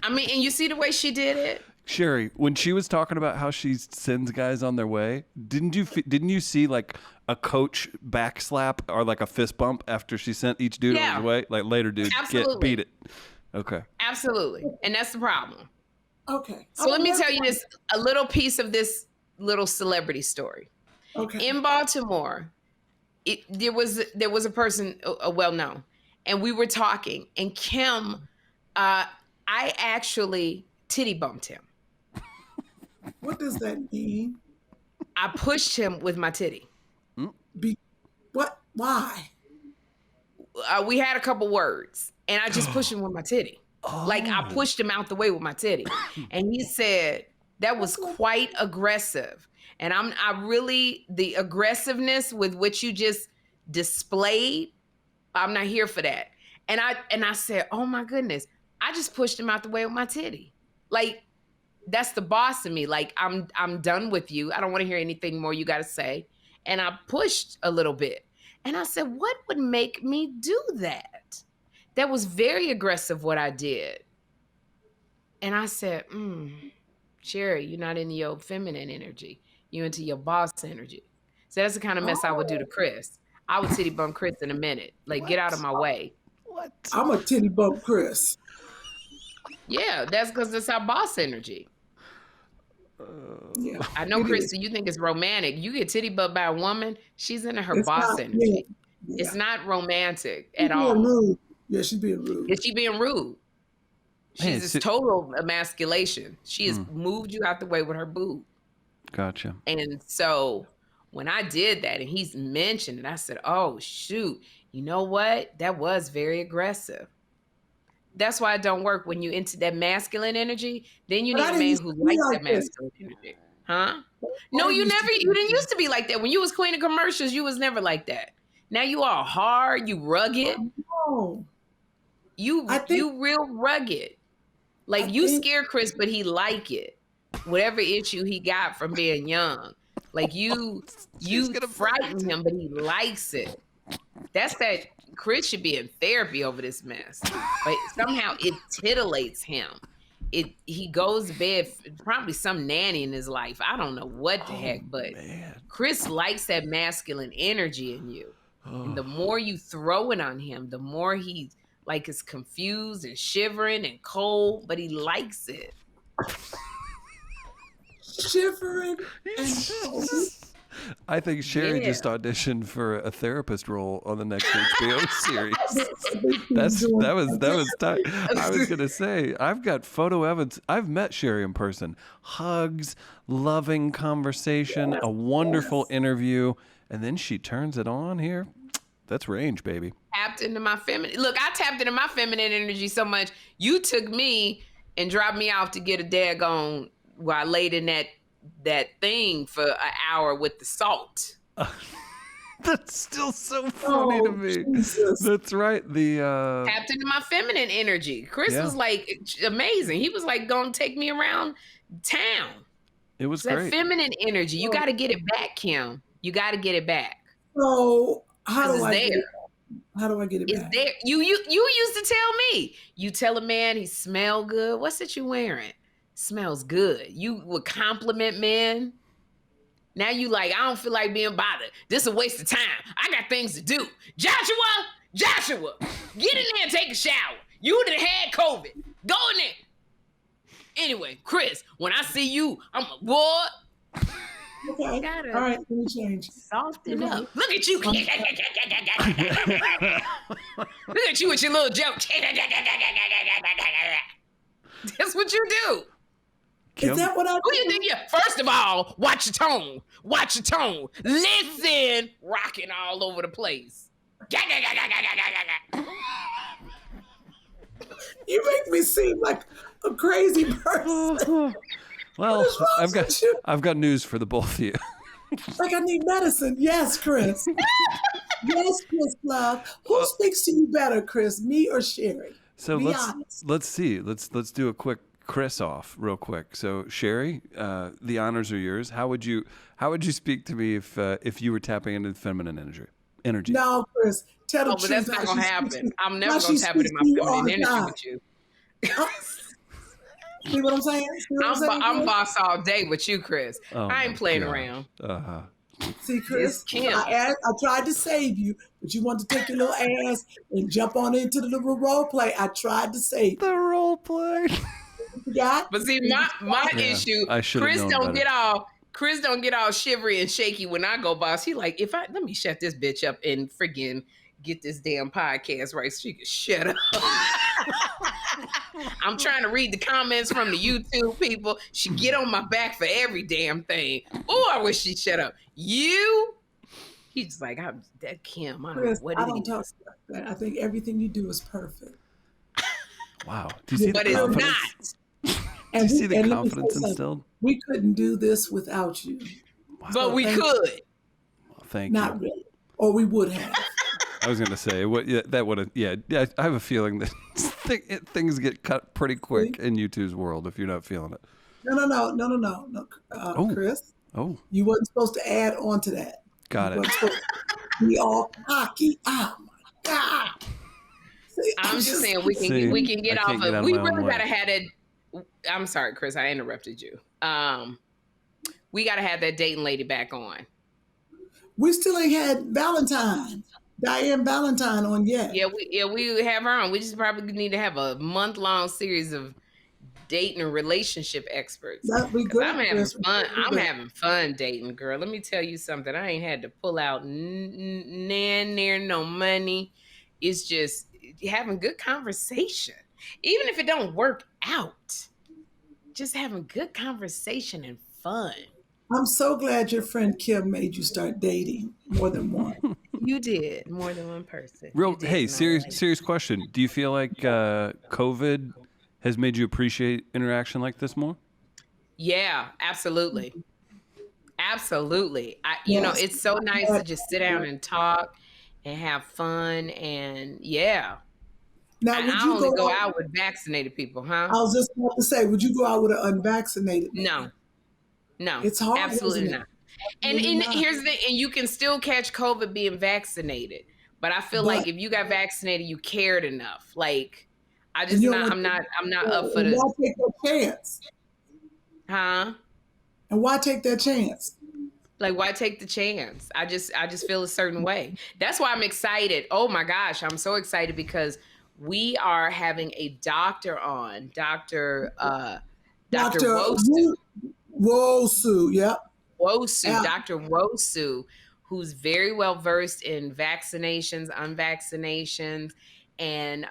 I mean, and you see the way she did it? Sherri, when she was talking about how she sends guys on their way, didn't you see like a coach backslap or like a fist bump after she sent each dude on his way? Like, later, dude, beat it. Okay. Absolutely. And that's the problem. Okay. So let me tell you a little piece of this little celebrity story. Okay. In Baltimore, there was a person, well-known, and we were talking, and Kym, I actually titty bumped him. What does that mean? I pushed him with my titty. What? Why? We had a couple words, and I just pushed him with my titty. Like, I pushed him out the way with my titty. And he said, that was quite aggressive. And the aggressiveness with which you just displayed, I'm not here for that. And I said, oh my goodness, I just pushed him out the way with my titty. Like, that's the boss in me. Like, I'm done with you. I don't want to hear anything more you got to say. And I pushed a little bit. And I said, what would make me do that? That was very aggressive what I did. And I said, Sherri, you're not into your feminine energy. You're into your boss energy. So that's the kind of mess I would do to Chris. I would titty bump Chris in a minute. Like, get out of my way. What? I'm a titty bump Chris. Yeah, that's because it's our boss energy. Yeah, I know, Chris, you think it's romantic. You get titty bumped by a woman, she's into her boss energy. Yeah. It's not romantic She's at all. rude. Yeah, she's being rude. Is she being rude? Man, She's this total emasculation. She has moved you out the way with her boob. Gotcha. And so when I did that and he's mentioned it, I said, oh, shoot, you know what? That was very aggressive. That's why it don't work when you into that masculine energy. Then you need a man who likes that masculine energy. Huh? No, you didn't used to be like that. When you was queen of commercials, you was never like that. Now you are hard, you rugged. Oh. You real rugged. Like you scare Chris, but he like it. Whatever issue he got from being young. Like you frighten him, but he likes it. That's that Chris should be in therapy over this mess. But somehow it titillates him. He goes to bed, probably some nanny in his life. I don't know what the heck, but Chris likes that masculine energy in you. And the more you throw it on him, the more he like is confused and shivering and cold, but he likes it. Shivering and cold. I think Sherri just auditioned for a therapist role on the next HBO series. That was tight. I was gonna say I've got photo evidence. I've met Sherri in person. Hugs, loving conversation, a wonderful interview, and then she turns it on here. That's range, baby. Tapped into my feminine. Look, I tapped into my feminine energy so much. You took me and dropped me off to get a daggone while I laid in that thing for an hour with the salt. That's still so funny to me. Jesus. That's right. Tapped into my feminine energy. Chris was like amazing. He was like gonna take me around town. It was great. That feminine energy. You got to get it back, Kym. You got to get it back. So how do I get it? How do I get it back? It's there. You used to tell me. You tell a man he smell good. What's it you wearing? Smells good. You would compliment men. Now you like, I don't feel like being bothered. This is a waste of time. I got things to do. Joshua, get in there and take a shower. You done had COVID. Go in there. Anyway, Chris, when I see you, I'm a boy. Okay. All right, let me change. Soften up. Look at you. Look at you with your little joke. That's what you do. Kym? Is that what I do? Who do you think you? First of all, watch your tone. Watch your tone. Listen, rocking all over the place. You make me seem like a crazy person. Well, I've got news for the both of you. Like I need medicine. Yes, Chris. Yes, Chris, love. Who speaks to you better, Chris, me or Sherri? So let's see. Let's do a quick Chris off real quick. So Sherri, the honors are yours. How would you speak to me if you were tapping into feminine energy? No, Chris. Tell the truth. But that's not gonna happen. I'm never gonna tap into my feminine energy with you. See what I'm saying? I'm boss all day with you, Chris. I ain't playing around. See, Chris, I tried to save you, but you want to take your little ass and jump on into the little role play. I tried to save you. The role play. Yeah. But see, my issue, Chris don't get all shivery and shaky when I go boss. He like, let me shut this bitch up and friggin' get this damn podcast right so she can shut up. I'm trying to read the comments from the YouTube people. She get on my back for every damn thing. Oh, I wish she'd shut up. He's like, I'm that Kym. I don't know what it is. About that. I think everything you do is perfect. Wow. Do you see the confidence? Do you see the confidence instilled? We couldn't do this without you. Wow. But we could. Well, thank you. Not really. Or we would have. I was going to say, that would have, yeah, I have a feeling that things get cut pretty quick in YouTube's world if you're not feeling it. No. Chris. Oh. You wasn't supposed to add on to that. Got it. Supposed to be all cocky. Oh my God. See, I'm just saying we can get off of. We really gotta have it. I'm sorry, Chris. I interrupted you. We gotta have that dating lady back on. We still ain't had Diane Valentine on yet. Yeah, we have her on. We just probably need to have a month-long series of dating and relationship experts. That'd be good. I'm having fun. I'm having fun dating, girl. Let me tell you something. I ain't had to pull out near no money. It's just having good conversation. Even if it don't work out, just having good conversation and fun. I'm so glad your friend Kym made you start dating more than one. You did, more than one person. Hey, serious question. Do you feel like COVID has made you appreciate interaction like this more? Yeah, absolutely. Absolutely. You know, it's so nice to just sit down and talk and have fun. And yeah. Now, would you only go out with vaccinated people, huh? I was just about to say, would you go out with an unvaccinated man? No. It's hard. Absolutely not. And here's the thing, and you can still catch COVID being vaccinated. But I feel like if you got vaccinated, you cared enough. Like, I'm not up for this. Why take that chance? Huh? And why take that chance? Like, why take the chance? I just feel a certain way. That's why I'm excited. Oh my gosh, I'm so excited because we are having a doctor on, Dr. Wosu, yep. Wosu, Yeah. Dr. Wosu, who's very well versed in vaccinations, unvaccinations, and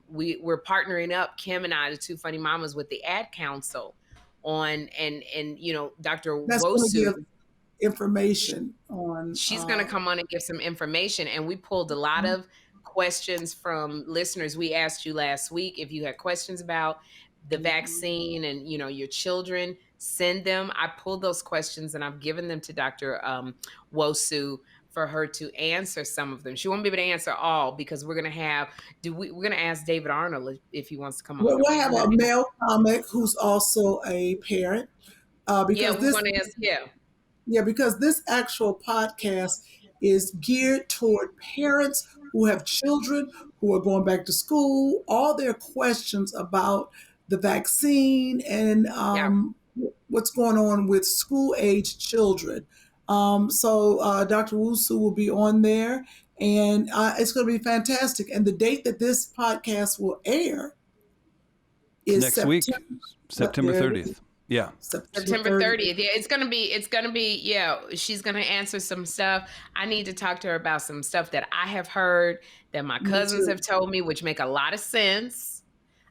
we're partnering up, Kym and I, the two funny mamas, with the Ad Council on, and you know, Dr. Wosu. Information on. She's going to come on and give some information, and we pulled a lot of questions from listeners. We asked you last week if you had questions about the vaccine and, you know, your children, send them. I pulled those questions and I've given them to Dr. Wosu for her to answer some of them. She won't be able to answer all because we're going to ask David Arnold if he wants to come on. We'll have a male comic who's also a parent. Because because this actual podcast is geared toward parents who have children who are going back to school, all their questions about the vaccine and what's going on with school-age children. So Dr. Wusu will be on there, and it's going to be fantastic. And the date that this podcast will air is next week, September 30th. Yeah. September 30th. Yeah, it's gonna be, yeah, she's gonna answer some stuff. I need to talk to her about some stuff that I have heard that my cousins have told me, which make a lot of sense.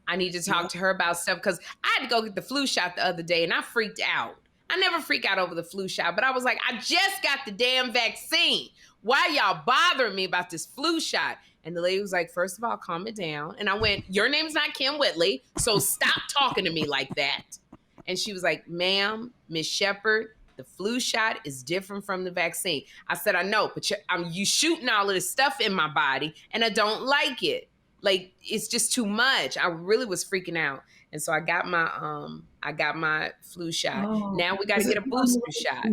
I need to talk to her about stuff because I had to go get the flu shot the other day and I freaked out. I never freak out over the flu shot, but I was like, I just got the damn vaccine. Why y'all bothering me about this flu shot? And the lady was like, first of all, calm it down. And I went, your name's not Kym Whitley, so stop talking to me like that. And she was like, ma'am, Miss Shepherd, the flu shot is different from the vaccine. I said, I know, but you shooting all of this stuff in my body and I don't like it. Like, it's just too much. I really was freaking out. And so I got my flu shot. Oh, now we got to get a booster shot.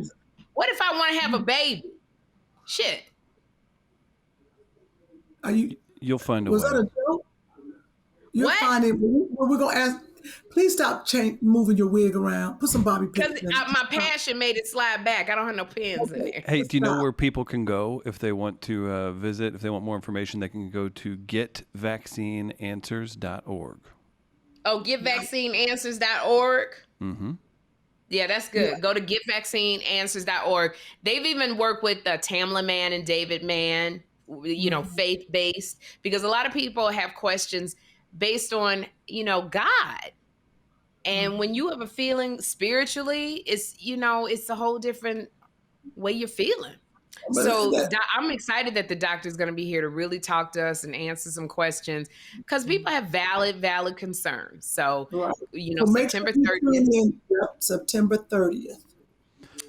What if I want to have a baby? Shit. You'll find a way. Was that a joke? You'll find it. We're going to ask. Please stop moving your wig around. Put some bobby pins. Because my passion made it slide back. I don't have no pins in there. Hey, do you know where people can go if they want to visit? If they want more information, they can go to getvaccineanswers.org. Oh, getvaccineanswers.org? Mm-hmm. Yeah, that's good. Yeah. Go to getvaccineanswers.org. They've even worked with Tamla Mann and David Mann, you know, faith-based, because a lot of people have questions based on, you know, God. And when you have a feeling spiritually, it's, you know, it's a whole different way you're feeling. So I'm excited that the doctor's going to be here to really talk to us and answer some questions because people have valid concerns. So, you know, September 30th. September 30th.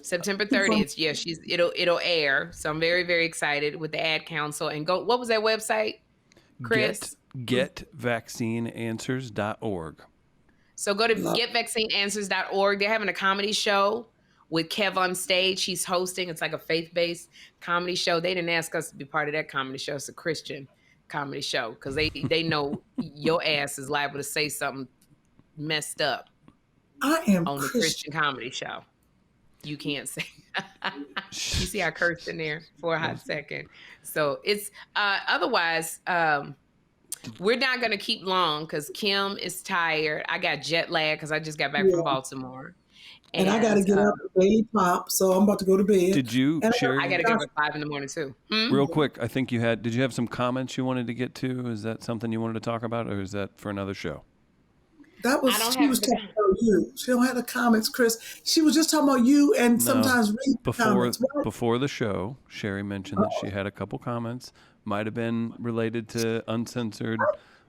September 30th. Yeah, it'll air. So I'm very, very excited with the Ad Council. And what was that website, Chris? Getvaccineanswers.org. So go to getvaccineanswers.org. They're having a comedy show with Kev on stage. He's hosting. It's like a faith-based comedy show. They didn't ask us to be part of that comedy show. It's a Christian comedy show because they know your ass is liable to say something messed up on the Christian comedy show. You can't say. You see I cursed in there for a hot second. So it's otherwise we're not going to keep long because Kym is tired. I got jet lag because I just got back from Baltimore. And I got to get up at Daily Pop, so I'm about to go to bed. Did you, Sherri? I got to get up at 5 in the morning, too. Real quick, I think did you have some comments you wanted to get to? Is that something you wanted to talk about, or is that for another show? She was talking about you. She don't have the comments, Chris. She was just talking about you and sometimes read the comments. Right? Before the show, Sherri mentioned that she had a couple comments. Might have been related to Uncensored.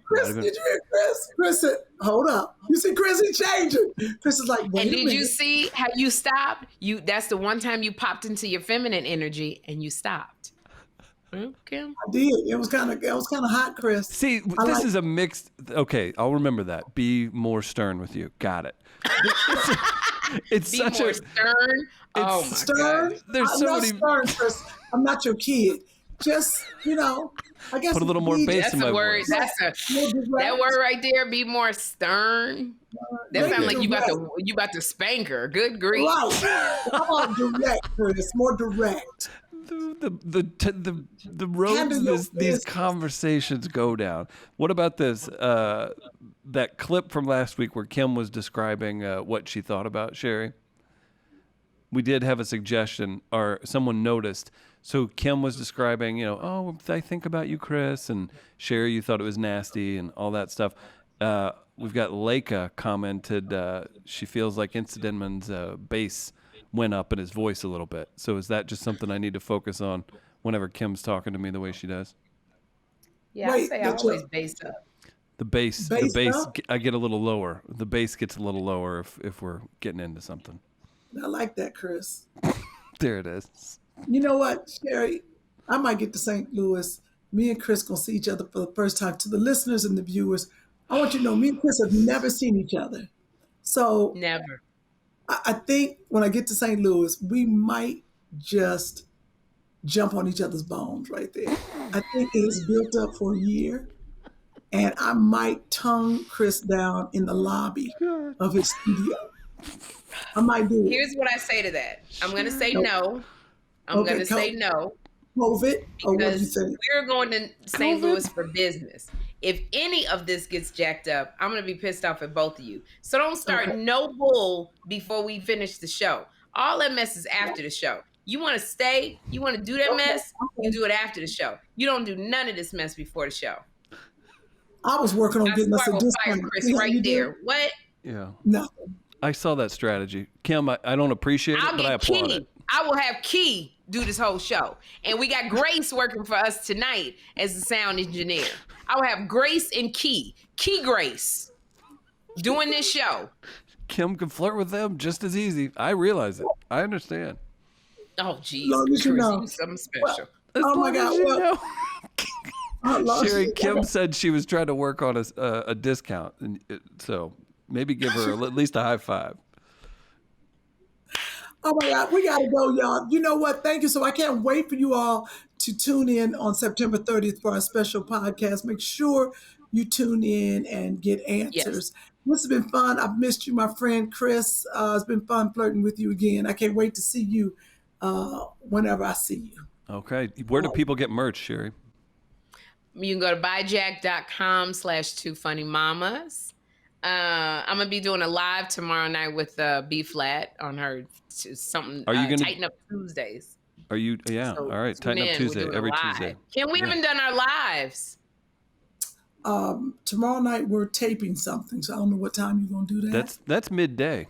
Chris, did you hear Chris? Chris said, hold up. You see Chris, he changing. Chris is like, wait a minute. And did you see how you stopped? That's the one time you popped into your feminine energy and you stopped. Kym? I did. It was kind of hot, Chris. See, this is a mixed. Okay, I'll remember that. Be more stern with you. Got it. It's Be such more stern. Oh my stern? God. There's I'm so not many. stern, Chris. I'm not your kid. Just, I guess. Put a little more bass in my voice. That word right there. Be more stern. That sounds like you about to spank her. Good grief. Right. How about direct, Chris? More direct. The roads these conversations go down. What about this? That clip from last week where Kym was describing what she thought about Sherri. We did have a suggestion, or someone noticed. So Kym was describing, oh, I think about you, Chris, and Sherri, you thought it was nasty and all that stuff. We've got Leica commented she feels like Incidentman's bass went up in his voice a little bit. So is that just something I need to focus on whenever Kym's talking to me the way she does? Yeah, I say I always bass up. The bass, I get a little lower. The bass gets a little lower if we're getting into something. I like that, Chris. There it is. You know what, Sherri? I might get to St. Louis. Me and Chris gonna see each other for the first time. To the listeners and the viewers, I want you to know me and Chris have never seen each other. So never. I think when I get to St. Louis, we might just jump on each other's bones right there. I think it is built up for a year. And I might tongue Chris down in the lobby of his studio. I might do it. Here's what I say to that. I'm going to say no. I'm going to say no. COVID? Or what you say? We're going to St. Louis for business. If any of this gets jacked up, I'm going to be pissed off at both of you. So don't start no bull before we finish the show. All that mess is after the show. You want to stay? You want to do that mess? You do it after the show. You don't do none of this mess before the show. I was working on getting us a discount. Chris right there. What? Yeah. Nothing. I saw that strategy. Kym, I don't appreciate it, but I applaud it. I will have Key do this whole show. And we got Grace working for us tonight as the sound engineer. I will have Grace and Key Grace, doing this show. Kym can flirt with them just as easy. I realize it. I understand. Oh, geez. Chris, you something special. Oh, my God. Sherri, Kym said she was trying to work on a discount. And so maybe give her at least a high five. Oh my God, we gotta go, y'all. You know what? Thank you. So I can't wait for you all to tune in on September 30th for our special podcast. Make sure you tune in and get answers. Yes. This has been fun. I've missed you, my friend Chris. It's been fun flirting with you again. I can't wait to see you whenever I see you. Okay. Where do people get merch, Sherri? You can go to buyjack.com/2funnymamas. I'm gonna be doing a live tomorrow night with B Flat on her something. Are you gonna Tighten Up Tuesdays? Are you? Yeah. So all right. Tighten Up Tuesday every Tuesday. We haven't done our lives. Tomorrow night we're taping something, so I don't know what time you're gonna do that. That's midday,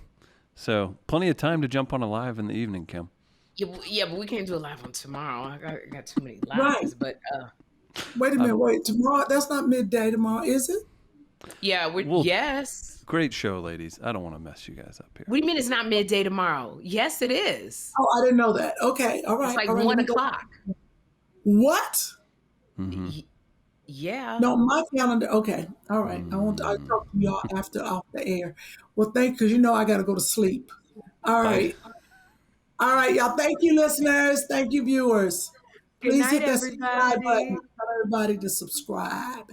so plenty of time to jump on a live in the evening, Kym. Yeah, but we can't do a live on tomorrow. I got too many lives, but. Wait a minute, wait. Tomorrow, that's not midday tomorrow, is it? Yeah, yes. Great show, ladies. I don't want to mess you guys up here. What do you mean it's not midday tomorrow? Yes, it is. Oh, I didn't know that. Okay, all right. It's like all right, 1 o'clock. What? Mm-hmm. Yeah. No, my calendar. Okay, all right. I'll talk to y'all after off the air. Well, because I got to go to sleep. All Bye. right, all right, y'all. Thank you, listeners. Thank you, viewers. Good Please night, hit that subscribe everybody. button. Tell everybody to subscribe.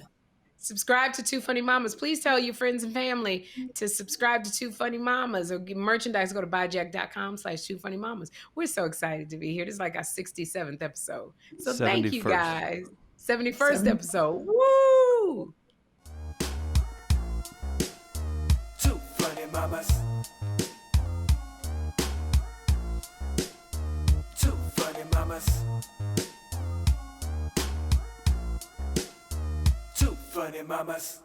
Subscribe to Two Funny Mamas. Please tell your friends and family to subscribe to Two Funny Mamas or get merchandise. Go to buyjack.com/2funnymamas. We're so excited to be here. This is like our 67th episode. So thank you 71st. guys. 71st episode. Woo! Two funny mamas. Two funny mamas. Two funny mamas.